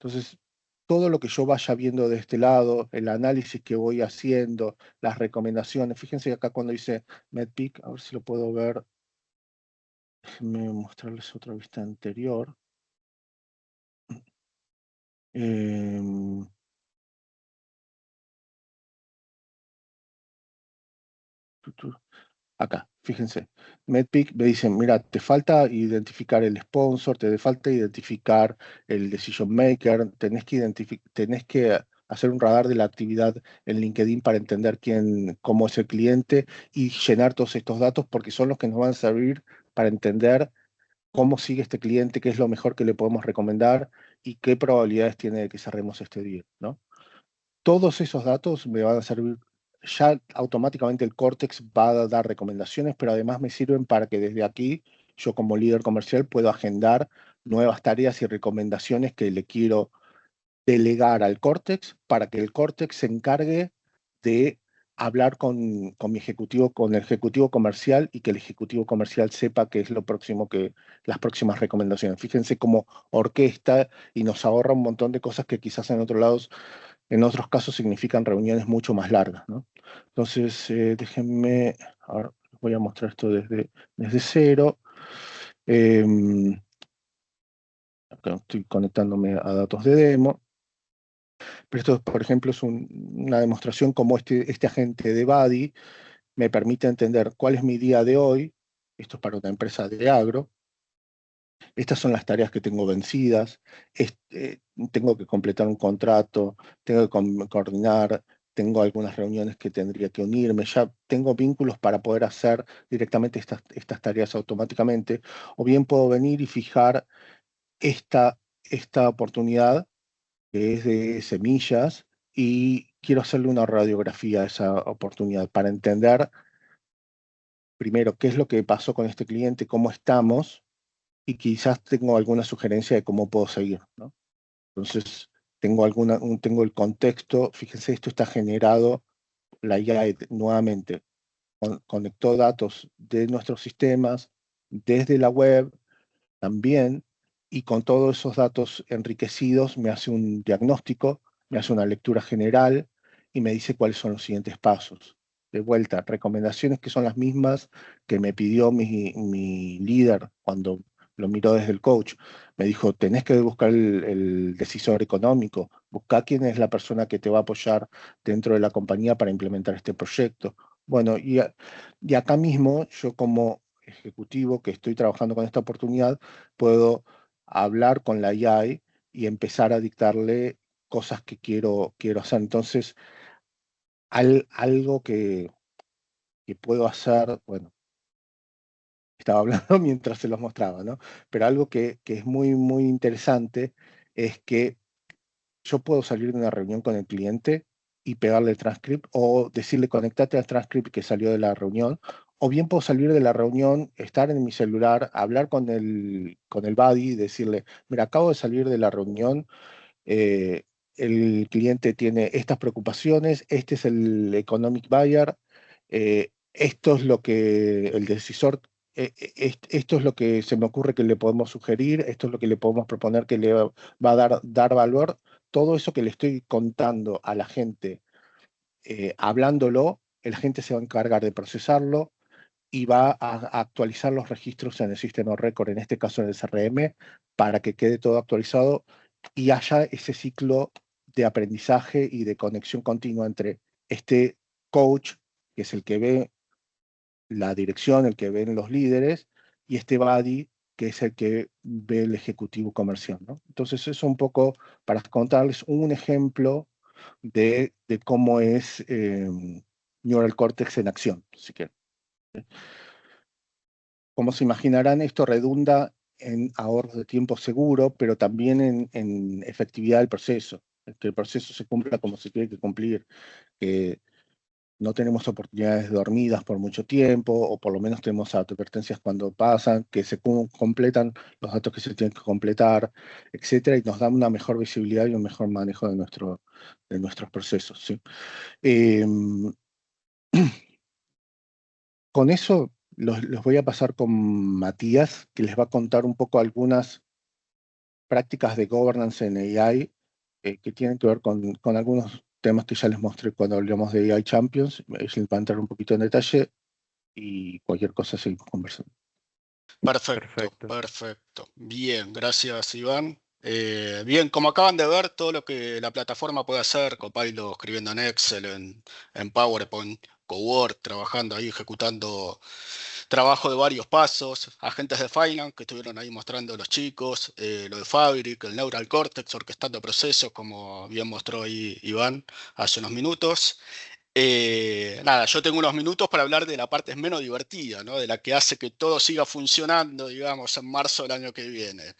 D: Entonces, todo lo que yo vaya viendo de este lado, el análisis que voy haciendo, las recomendaciones, fíjense acá cuando dice MedPeak, a ver si lo puedo ver, déjenme mostrarles otra vista anterior. Em, Acá, fíjense, MedPeak me dicen, mira, te falta identificar el sponsor, te falta identificar el decision maker, tenés que hacer un radar de la actividad en LinkedIn para entender cómo es el cliente y llenar todos estos datos porque son los que nos van a servir para entender cómo sigue este cliente, qué es lo mejor que le podemos recomendar y qué probabilidades tiene de que cerremos este deal, ¿no? Todos esos datos me van a servir. Ya automáticamente el Cortex va a dar recomendaciones, pero además me sirven para que desde aquí yo como líder comercial puedo agendar nuevas tareas y recomendaciones que le quiero delegar al Cortex para que el Cortex se encargue de hablar con mi ejecutivo, con el ejecutivo comercial y que el ejecutivo comercial sepa qué es lo próximo las próximas recomendaciones. Fíjense cómo orquesta y nos ahorra un montón de cosas que quizás en otros casos significan reuniones mucho más largas, ¿no? Entonces, déjenme, ahora voy a mostrar esto desde cero. Acá estoy conectándome a datos de demo. Pero esto, por ejemplo, es una demostración cómo este agente de Buddy me permite entender cuál es mi día de hoy. Esto es para una empresa de agro. Estas son las tareas que tengo vencidas, tengo que completar un contrato, tengo que coordinar, tengo algunas reuniones que tendría que unirme, ya tengo vínculos para poder hacer directamente estas tareas automáticamente, o bien puedo venir y fijar esta oportunidad que es de semillas y quiero hacerle una radiografía a esa oportunidad para entender primero qué es lo que pasó con este cliente, cómo estamos y quizás tengo alguna sugerencia de cómo puedo seguir, ¿no? Entonces, tengo el contexto, fíjense, esto está generado, la IA nuevamente conectó datos de nuestros sistemas, desde la web también, y con todos esos datos enriquecidos me hace un diagnóstico, me hace una lectura general y me dice cuáles son los siguientes pasos. De vuelta, recomendaciones que son las mismas que me pidió mi líder cuando lo miró desde el coach. Me dijo, tenés que buscar el decisor económico, busca quién es la persona que te va a apoyar dentro de la compañía para implementar este proyecto. Bueno, y acá mismo yo como ejecutivo que estoy trabajando con esta oportunidad, puedo hablar con la AI y empezar a dictarle cosas que quiero hacer. Entonces, algo que puedo hacer, bueno, estaba hablando mientras se los mostraba, ¿no? Pero algo que es muy, muy interesante es que yo puedo salir de una reunión con el cliente y pegarle el transcript o decirle conectate al transcript que salió de la reunión, o bien puedo salir de la reunión, estar en mi celular, hablar con el buddy y decirle, mira, acabo de salir de la reunión, eh, el cliente tiene estas preocupaciones, este es el economic buyer, esto es lo que el decisor esto es lo que se me ocurre que le podemos sugerir, esto es lo que le podemos proponer que le va a dar valor. Todo eso que le estoy contando a la gente, hablándolo, la gente se va a encargar de procesarlo y va a actualizar los registros en el System of Record, en este caso en el CRM, para que quede todo actualizado y haya ese ciclo de aprendizaje y de conexión continua entre este coach, que es el que ve la dirección, el que ven los líderes, y este buddy, que es el que ve el ejecutivo comercial, ¿no? Entonces, eso es un poco para contarles un ejemplo de cómo es Neural Cortex en acción, si quieren. Como se imaginarán, esto redunda en ahorro de tiempo seguro, pero también en efectividad del proceso, que el proceso se cumpla como se tiene que cumplir, que no tenemos oportunidades dormidas por mucho tiempo, o por lo menos tenemos advertencias cuando pasan, que se completan los datos que se tienen que completar, etcétera, y nos dan una mejor visibilidad y un mejor manejo de nuestros procesos, ¿sí? Con eso los voy a pasar con Matías, que les va a contar un poco algunas prácticas de governance en AI que tienen que ver con algunos temas que ya les mostré cuando hablamos de AI Champions. Les va a entrar un poquito en detalle y cualquier cosa seguimos conversando.
B: Perfecto. Bien, gracias Iván. Bien, como acaban de ver, todo lo que la plataforma puede hacer, Copilot escribiendo en Excel, en PowerPoint, Coword, trabajando ahí, ejecutando trabajo de varios pasos, agentes de Finance que estuvieron ahí mostrando los chicos, lo de Fabric, el Neural Cortex, orquestando procesos, como bien mostró ahí Iván hace unos minutos. Nada, yo tengo unos minutos para hablar de la parte menos divertida, ¿no? De la que hace que todo siga funcionando, digamos, en marzo del año que viene.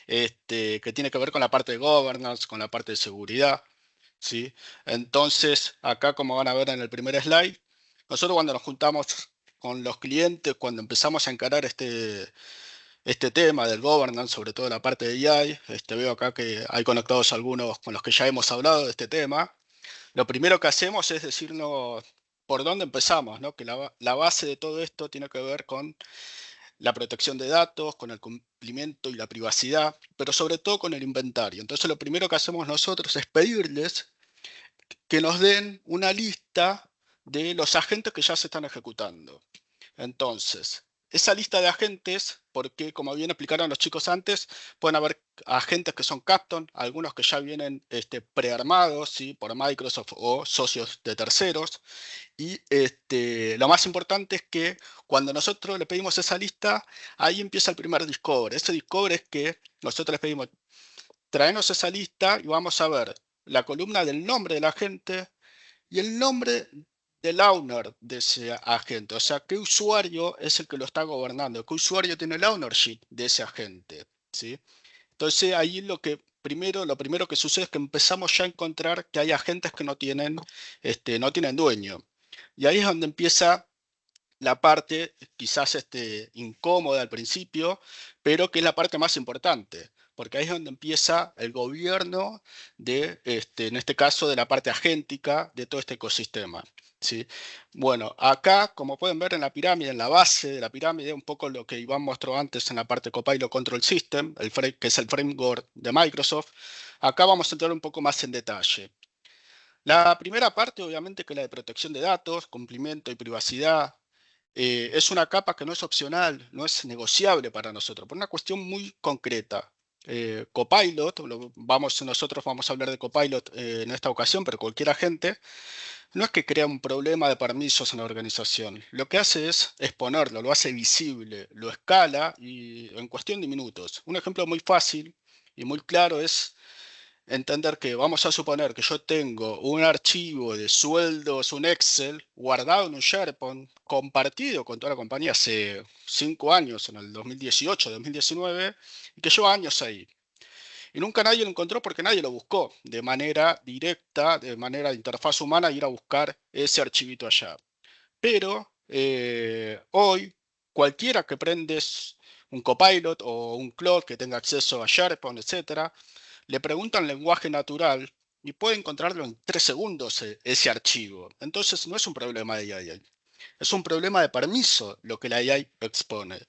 B: Que tiene que ver con la parte de governance, con la parte de seguridad, ¿sí? Entonces, acá como van a ver en el primer slide, nosotros cuando nos juntamos con los clientes, cuando empezamos a encarar este tema del governance, sobre todo la parte de AI, veo acá que hay conectados algunos con los que ya hemos hablado de este tema. Lo primero que hacemos es decirnos por dónde empezamos, ¿no? Que la base de todo esto tiene que ver con la protección de datos, con el cumplimiento y la privacidad, pero sobre todo con el inventario. Entonces lo primero que hacemos nosotros es pedirles que nos den una lista de los agentes que ya se están ejecutando. Entonces, esa lista de agentes, porque como bien explicaron los chicos antes, pueden haber agentes que son Capstone, algunos que ya vienen prearmados, ¿sí? Por Microsoft o socios de terceros. Y lo más importante es que cuando nosotros le pedimos esa lista, ahí empieza el primer discover. Ese discover es que nosotros les pedimos, traenos esa lista y vamos a ver la columna del nombre del agente y el nombre del owner de ese agente. O sea, qué usuario es el que lo está gobernando, qué usuario tiene el ownership de ese agente, ¿sí? Entonces ahí lo primero que sucede es que empezamos ya a encontrar que hay agentes que no tienen dueño. Y ahí es donde empieza la parte quizás incómoda al principio, pero que es la parte más importante, porque ahí es donde empieza el gobierno en este caso, de la parte agéntica de todo este ecosistema, ¿sí? Bueno, acá, como pueden ver en la pirámide, en la base de la pirámide, un poco lo que Iván mostró antes en la parte Copilot Control System, que es el framework de Microsoft, acá vamos a entrar un poco más en detalle. La primera parte, obviamente, que es la de protección de datos, cumplimiento y privacidad, es una capa que no es opcional, no es negociable para nosotros, por una cuestión muy concreta. Copilot, nosotros vamos a hablar de Copilot en esta ocasión, pero cualquier agente, no es que crea un problema de permisos en la organización. Lo que hace es exponerlo, lo hace visible, lo escala y en cuestión de minutos. Un ejemplo muy fácil y muy claro es entender que vamos a suponer que yo tengo un archivo de sueldos, un Excel, guardado en un SharePoint, compartido con toda la compañía hace 5 años, en el 2018, 2019, y que lleva años ahí. Y nunca nadie lo encontró porque nadie lo buscó de manera directa, de manera de interfaz humana, ir a buscar ese archivito allá. Pero hoy, cualquiera que prendes un Copilot o un Claude que tenga acceso a SharePoint, etcétera, le preguntan lenguaje natural y puede encontrarlo en 3 segundos ese archivo. Entonces no es un problema de AI. Es un problema de permiso lo que la AI expone.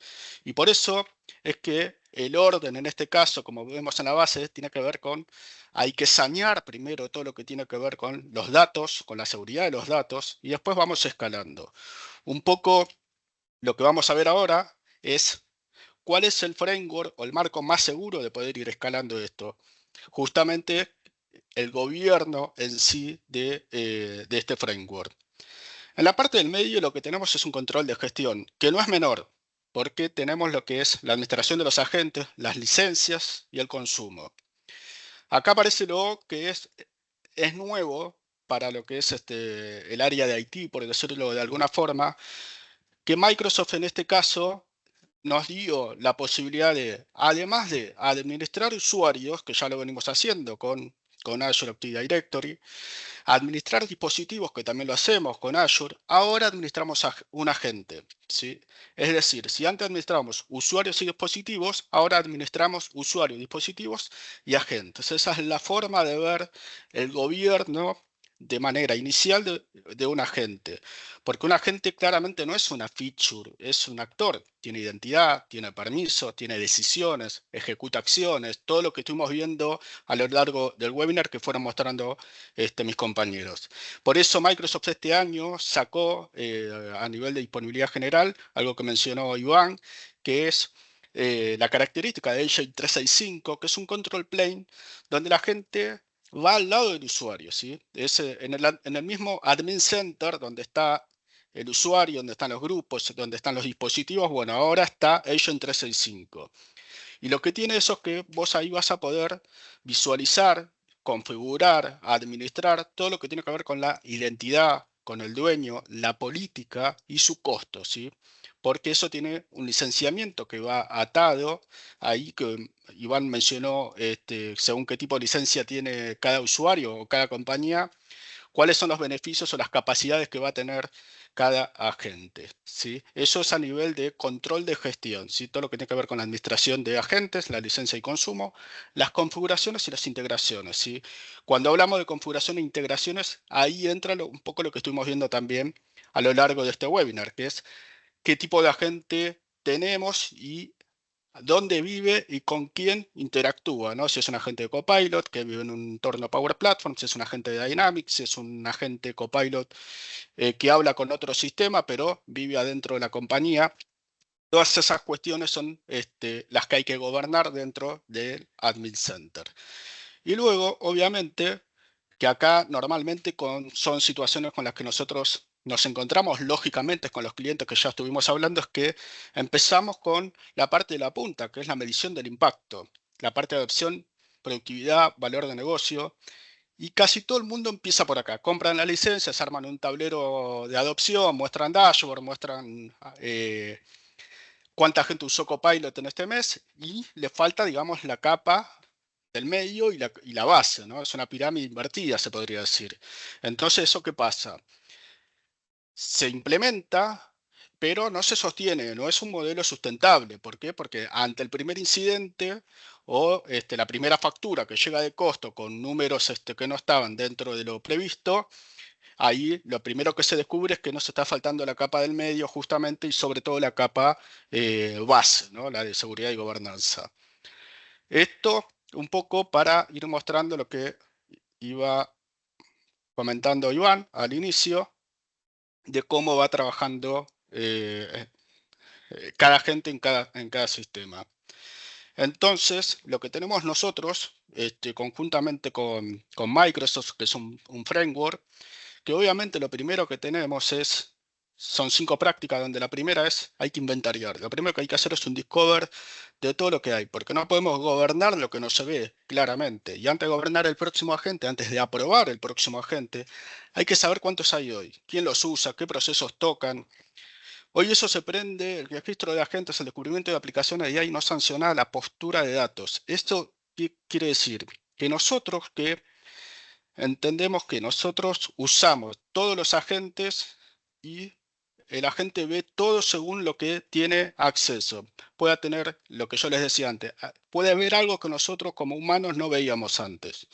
B: Y por eso es que el orden en este caso, como vemos en la base, tiene que ver con, hay que sanear primero todo lo que tiene que ver con los datos, con la seguridad de los datos, y después vamos escalando. Un poco lo que vamos a ver ahora es cuál es el framework o el marco más seguro de poder ir escalando esto. Justamente el gobierno en sí de este framework. En la parte del medio lo que tenemos es un control de gestión, que no es menor, porque tenemos lo que es la administración de los agentes, las licencias y el consumo. Acá aparece lo que es nuevo para lo que es el área de IT, por decirlo de alguna forma, que Microsoft en este caso nos dio la posibilidad de, además de administrar usuarios, que ya lo venimos haciendo con Azure Active Directory, administrar dispositivos, que también lo hacemos con Azure, ahora administramos un agente, ¿sí? Es decir, si antes administrábamos usuarios y dispositivos, ahora administramos usuarios, dispositivos y agentes. Esa es la forma de ver el gobierno de manera inicial de un agente. Porque un agente claramente no es una feature, es un actor. Tiene identidad, tiene permiso, tiene decisiones, ejecuta acciones, todo lo que estuvimos viendo a lo largo del webinar que fueron mostrando mis compañeros. Por eso Microsoft este año sacó a nivel de disponibilidad general, algo que mencionó Iván, que es la característica de Agent 365, que es un control plane donde la gente va al lado del usuario, ¿sí? Es en el mismo admin center donde está el usuario, donde están los grupos, donde están los dispositivos. Bueno, ahora está Agent 365. Y lo que tiene eso es que vos ahí vas a poder visualizar, configurar, administrar todo lo que tiene que ver con la identidad, con el dueño, la política y su costo, ¿sí? Porque eso tiene un licenciamiento que va atado ahí, que Iván mencionó, según qué tipo de licencia tiene cada usuario o cada compañía, cuáles son los beneficios o las capacidades que va a tener cada agente, ¿sí? Eso es a nivel de control de gestión, ¿sí? Todo lo que tiene que ver con la administración de agentes, la licencia y consumo, las configuraciones y las integraciones, ¿sí? Cuando hablamos de configuración e integraciones, ahí entra un poco lo que estuvimos viendo también a lo largo de este webinar, que es qué tipo de agente tenemos y dónde vive y con quién interactúa, ¿no? Si es un agente de Copilot que vive en un entorno Power Platform, si es un agente de Dynamics, si es un agente Copilot que habla con otro sistema, pero vive adentro de la compañía. Todas esas cuestiones son las que hay que gobernar dentro del Admin Center. Y luego, obviamente, que acá normalmente son situaciones con las que nosotros nos encontramos lógicamente con los clientes que ya estuvimos hablando, es que empezamos con la parte de la punta, que es la medición del impacto, la parte de adopción, productividad, valor de negocio, y casi todo el mundo empieza por acá. Compran la licencia, se arman un tablero de adopción, muestran dashboard, muestran cuánta gente usó Copilot en este mes, y le falta, digamos, la capa del medio y la base, ¿no? Es una pirámide invertida, se podría decir. Entonces, ¿eso qué pasa? Se implementa, pero no se sostiene, no es un modelo sustentable. ¿Por qué? Porque ante el primer incidente o la primera factura que llega de costo con números que no estaban dentro de lo previsto, ahí lo primero que se descubre es que nos está faltando la capa del medio justamente y sobre todo la capa base, ¿no? La de seguridad y gobernanza. Esto un poco para ir mostrando lo que iba comentando Iván al inicio, de cómo va trabajando cada agente en cada sistema. Entonces, lo que tenemos nosotros, conjuntamente con Microsoft, que es un framework, que obviamente lo primero que tenemos son 5 prácticas, donde la primera es, hay que inventariar. Lo primero que hay que hacer es un discover de todo lo que hay, porque no podemos gobernar lo que no se ve claramente. Y antes de gobernar el próximo agente, antes de aprobar el próximo agente, hay que saber cuántos hay hoy, quién los usa, qué procesos tocan. Hoy eso se prende, el registro de agentes, el descubrimiento de aplicaciones de AI no sanciona la postura de datos. ¿Esto qué quiere decir? Que nosotros entendemos que nosotros usamos todos los agentes y el agente ve todo según lo que tiene acceso. Puede tener lo que yo les decía antes, puede ver algo que nosotros como humanos no veíamos antes.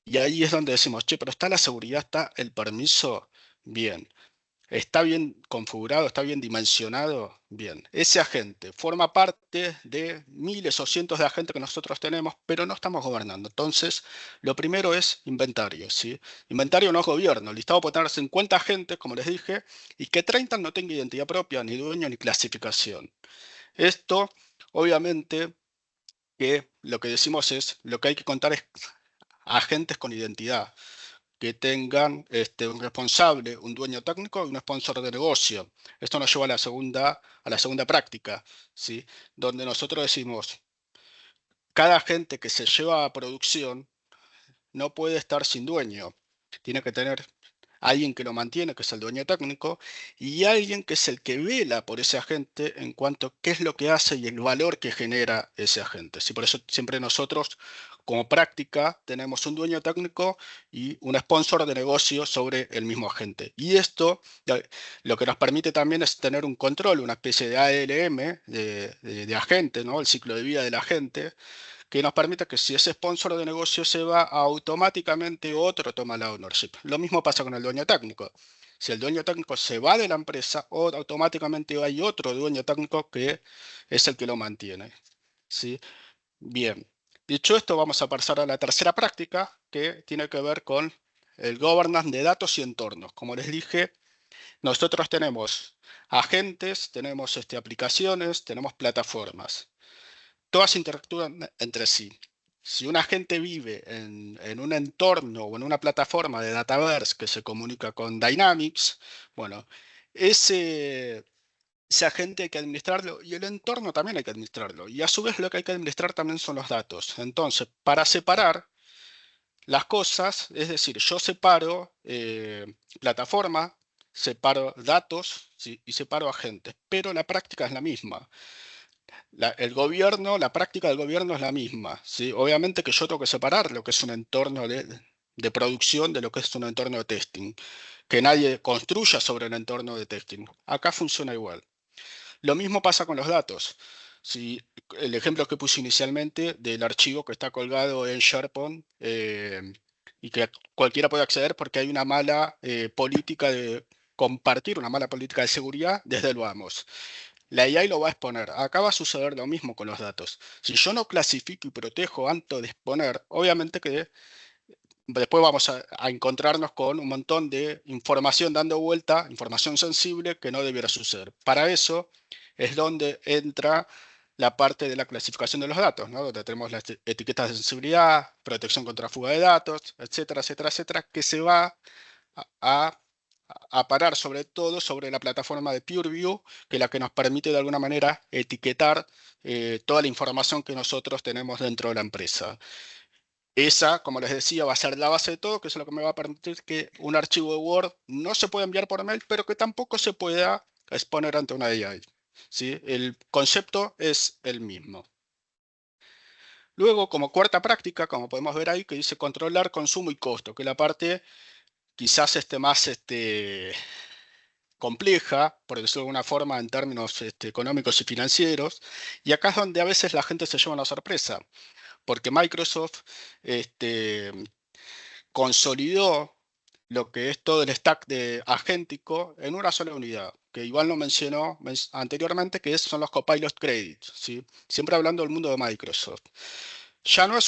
B: Y ahí es donde decimos, che, pero está la seguridad, está el permiso, bien. ¿Está bien configurado? ¿Está bien dimensionado? Bien. Ese agente forma parte de miles o cientos de agentes que nosotros tenemos, pero no estamos gobernando. Entonces, lo primero es inventario, ¿sí? Inventario no es gobierno. El listado puede tener 50 agentes, como les dije, y que 30 no tengan identidad propia, ni dueño, ni clasificación. Esto, obviamente, que lo que decimos es, lo que hay que contar es agentes con identidad, que tengan un responsable, un dueño técnico y un sponsor de negocio. Esto nos lleva a la segunda práctica, ¿sí? Donde nosotros decimos, cada agente que se lleva a producción no puede estar sin dueño. Tiene que tener alguien que lo mantiene, que es el dueño técnico, y alguien que es el que vela por ese agente en cuanto a qué es lo que hace y el valor que genera ese agente. Sí, por eso siempre nosotros, como práctica, tenemos un dueño técnico y un sponsor de negocio sobre el mismo agente. Y esto lo que nos permite también es tener un control, una especie de ALM de agente, ¿no? El ciclo de vida del agente, que nos permite que si ese sponsor de negocio se va, automáticamente otro toma la ownership. Lo mismo pasa con el dueño técnico. Si el dueño técnico se va de la empresa, automáticamente hay otro dueño técnico que es el que lo mantiene. ¿Sí? Bien. Dicho esto, vamos a pasar a la tercera práctica, que tiene que ver con el governance de datos y entornos. Como les dije, nosotros tenemos agentes, tenemos aplicaciones, tenemos plataformas. Todas interactúan entre sí. Si un agente vive en un entorno o en una plataforma de Dataverse que se comunica con Dynamics, bueno, ese agente hay que administrarlo y el entorno también hay que administrarlo. Y a su vez lo que hay que administrar también son los datos. Entonces, para separar las cosas, es decir, yo separo plataforma, separo datos, ¿sí? Y separo agentes, pero la práctica es la misma. La práctica del gobierno es la misma, ¿sí? Obviamente que yo tengo que separar lo que es un entorno de producción de lo que es un entorno de testing. Que nadie construya sobre el entorno de testing. Acá funciona igual. Lo mismo pasa con los datos. Si el ejemplo que puse inicialmente del archivo que está colgado en SharePoint y que cualquiera puede acceder porque hay una mala política de compartir, una mala política de seguridad desde el vamos. La AI lo va a exponer. Acá va a suceder lo mismo con los datos. Si yo no clasifico y protejo antes de exponer, obviamente que después vamos a encontrarnos con un montón de información dando vuelta, información sensible que no debiera suceder. Para eso es donde entra la parte de la clasificación de los datos, ¿no? Donde tenemos las etiquetas de sensibilidad, protección contra fuga de datos, etcétera, etcétera, etcétera, que se va a parar sobre todo sobre la plataforma de PureView, que es la que nos permite de alguna manera etiquetar toda la información que nosotros tenemos dentro de la empresa. Esa, como les decía, va a ser la base de todo, que es lo que me va a permitir que un archivo de Word no se pueda enviar por mail, pero que tampoco se pueda exponer ante una AI. ¿Sí? El concepto es el mismo. Luego, como cuarta práctica, como podemos ver ahí, que dice controlar consumo y costo, que es la parte quizás más compleja, por decirlo de alguna forma, en términos económicos y financieros. Y acá es donde a veces la gente se lleva una sorpresa, porque Microsoft consolidó lo que es todo el stack de agéntico en una sola unidad, que igual no mencionó anteriormente, que son los Copilot Credits, ¿sí? Siempre hablando del mundo de Microsoft. Ya no es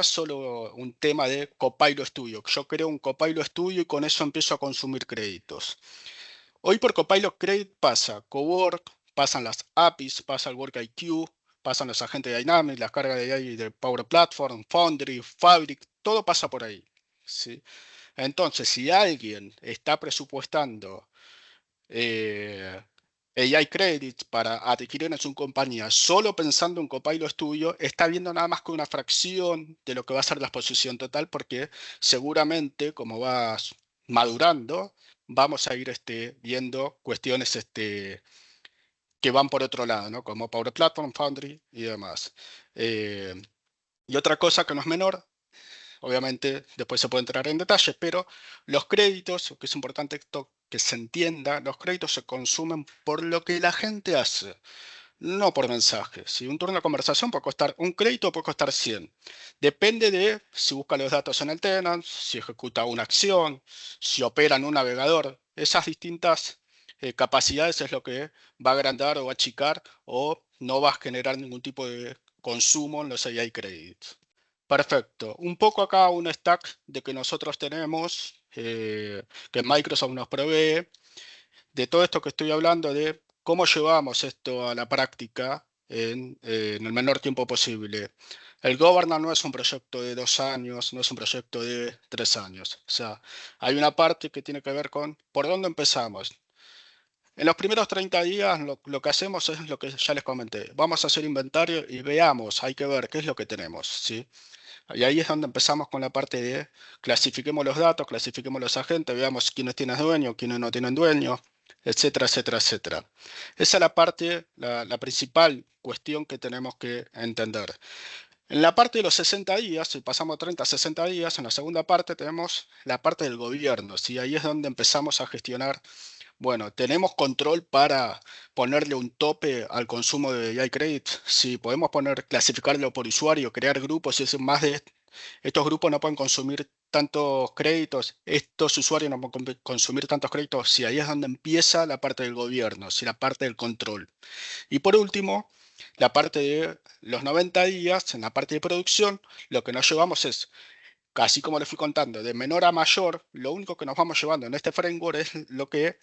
B: solo un tema de Copilot Studio. Yo creo un Copilot Studio y con eso empiezo a consumir créditos. Hoy por Copilot Credit pasa Cowork, pasan las APIs, pasa el WorkIQ, pasan los agentes de Dynamics, las cargas de AI de Power Platform, Foundry, Fabric, todo pasa por ahí. ¿Sí? Entonces, si alguien está presupuestando AI Credits para adquirir en su compañía solo pensando en Copilot Studio, está viendo nada más que una fracción de lo que va a ser la exposición total, porque seguramente, como va madurando, vamos a ir viendo cuestiones que van por otro lado, ¿no? Como Power Platform, Foundry y demás. Y otra cosa que no es menor, obviamente después se puede entrar en detalles, pero los créditos, que es importante esto que se entienda, los créditos se consumen por lo que la gente hace, no por mensajes. Si un turno de conversación puede costar un crédito, puede costar 100. Depende de si busca los datos en el tenant, si ejecuta una acción, si opera en un navegador esas distintas capacidades es lo que va a agrandar o va a achicar o no va a generar ningún tipo de consumo en los AI credits. Perfecto. Un poco acá un stack de que nosotros tenemos, que Microsoft nos provee, de todo esto que estoy hablando, de cómo llevamos esto a la práctica en el menor tiempo posible. El Governor no es un proyecto de 2 años, no es un proyecto de 3 años. O sea, hay una parte que tiene que ver con por dónde empezamos. En los primeros 30 días lo que hacemos es lo que ya les comenté. Vamos a hacer inventario y veamos, hay que ver qué es lo que tenemos, ¿sí? Y ahí es donde empezamos con la parte de clasifiquemos los datos, clasifiquemos los agentes, veamos quiénes tienen dueño, quiénes no tienen dueño, etcétera, etcétera, etcétera. Esa es la parte, la principal cuestión que tenemos que entender. En la parte de los 60 días, si pasamos 30 a 60 días, en la segunda parte tenemos la parte del gobierno, ¿sí? Ahí es donde empezamos a gestionar. Bueno, ¿tenemos control para ponerle un tope al consumo de AI Credit? Sí, podemos clasificarlo por usuario, crear grupos y decir más de estos grupos no pueden consumir tantos créditos, estos usuarios no pueden consumir tantos créditos. Sí, ahí es donde empieza la parte del gobierno, sí, la parte del control. Y por último, la parte de los 90 días, en la parte de producción, lo que nos llevamos es así como les fui contando, de menor a mayor, lo único que nos vamos llevando en este framework es lo que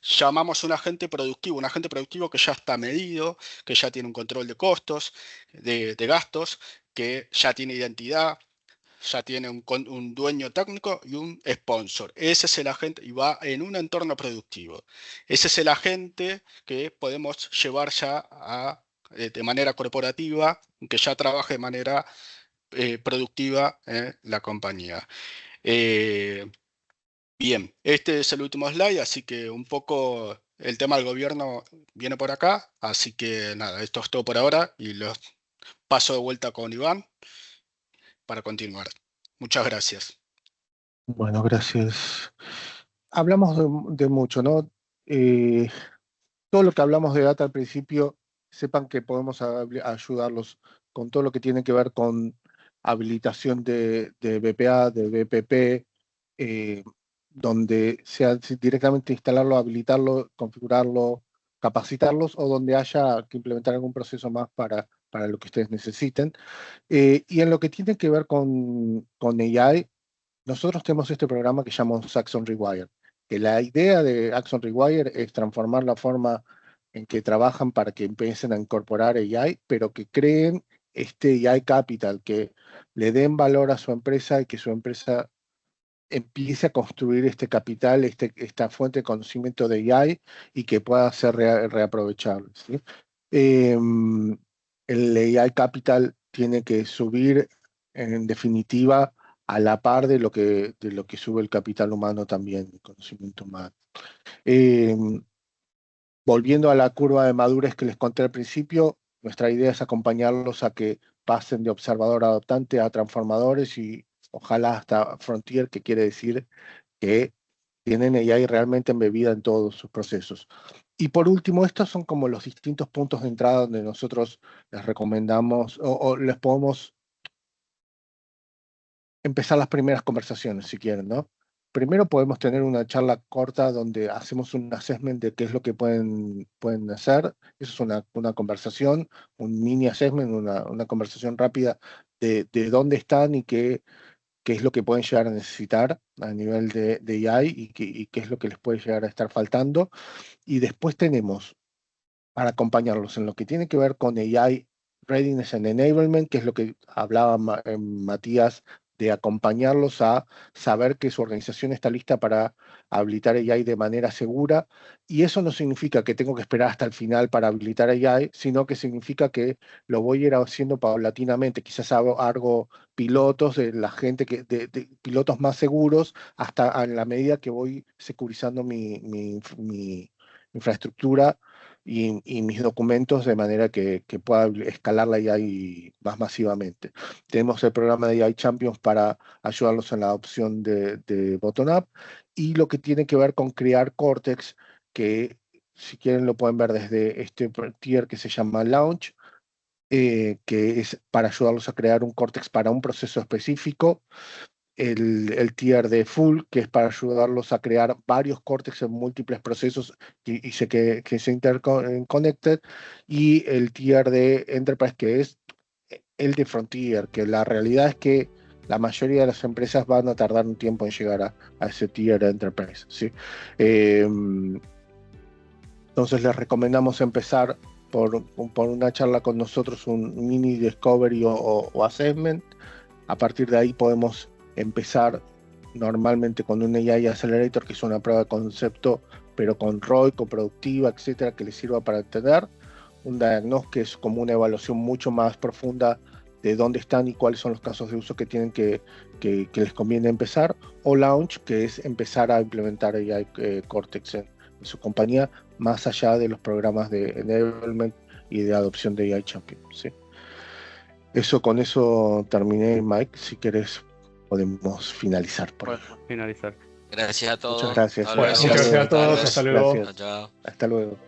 B: llamamos un agente productivo que ya está medido, que ya tiene un control de costos, de gastos, que ya tiene identidad, ya tiene un dueño técnico y un sponsor. Ese es el agente y va en un entorno productivo. Ese es el agente que podemos llevar ya de manera corporativa, que ya trabaje de manera productiva en la compañía. Bien, este es el último slide, así que un poco el tema del gobierno viene por acá, así que nada, esto es todo por ahora y los paso de vuelta con Iván para continuar. Muchas gracias.
D: Bueno, gracias. Hablamos de mucho, ¿no? Todo lo que hablamos de data al principio, sepan que podemos ayudarlos con todo lo que tiene que ver con habilitación de BPA, de BPP, donde sea directamente instalarlo, habilitarlo, configurarlo, capacitarlos, o donde haya que implementar algún proceso más para lo que ustedes necesiten. Y en lo que tiene que ver con AI, nosotros tenemos este programa que llamamos Axon Rewire, que la idea de Axon Rewire es transformar la forma en que trabajan para que empiecen a incorporar AI, pero que creen este AI Capital, que le den valor a su empresa y que su empresa empiece a construir este capital, esta fuente de conocimiento de AI y que pueda ser reaprovechable, ¿sí? El AI Capital tiene que subir, en definitiva, a la par de lo que sube el capital humano también, el conocimiento humano. Volviendo a la curva de madurez que les conté al principio, nuestra idea es acompañarlos a que pasen de observador adoptante a transformadores y ojalá hasta frontier, que quiere decir que tienen AI realmente embebida en todos sus procesos. Y por último, estos son como los distintos puntos de entrada donde nosotros les recomendamos o les podemos empezar las primeras conversaciones, si quieren, ¿no? Primero podemos tener una charla corta donde hacemos un assessment de qué es lo que pueden hacer. Eso es una conversación, un mini assessment, una conversación rápida de dónde están y qué es lo que pueden llegar a necesitar a nivel de AI y qué es lo que les puede llegar a estar faltando. Y después tenemos, para acompañarlos en lo que tiene que ver con AI Readiness and Enablement, que es lo que hablaba Matías, de acompañarlos a saber que su organización está lista para habilitar AI de manera segura. Y eso no significa que tengo que esperar hasta el final para habilitar AI, sino que significa que lo voy a ir haciendo paulatinamente. Quizás hago pilotos de la gente, de pilotos más seguros, hasta a la medida que voy securizando mi infraestructura y mis documentos de manera que pueda escalar la AI más masivamente. Tenemos el programa de AI Champions para ayudarlos en la adopción de bottom-up y lo que tiene que ver con crear Cortex, que si quieren lo pueden ver desde este tier que se llama Launch, que es para ayudarlos a crear un Cortex para un proceso específico. el tier de full, que es para ayudarlos a crear varios córtex en múltiples procesos y que se interconecten, y el tier de enterprise, que es el de frontier, que la realidad es que la mayoría de las empresas van a tardar un tiempo en llegar a ese tier de enterprise, ¿sí? Entonces les recomendamos empezar por una charla con nosotros, un mini discovery o assessment. A partir de ahí podemos empezar normalmente con un AI Accelerator, que es una prueba de concepto, pero con ROI, con productiva, etcétera, que les sirva para entender. Un diagnóstico, que es como una evaluación mucho más profunda de dónde están y cuáles son los casos de uso que tienen que les conviene empezar. O Launch, que es empezar a implementar AI Cortex en su compañía, más allá de los programas de enablement y de adopción de AI Champion, ¿sí? Con eso terminé, Mike. Si querés, podemos finalizar por ahí.
F: Finalizar.
A: Gracias a todos.
D: Muchas gracias.
C: Bueno, muchas gracias a todos. Hasta luego.
D: Gracias.
A: Chao.
D: Hasta luego.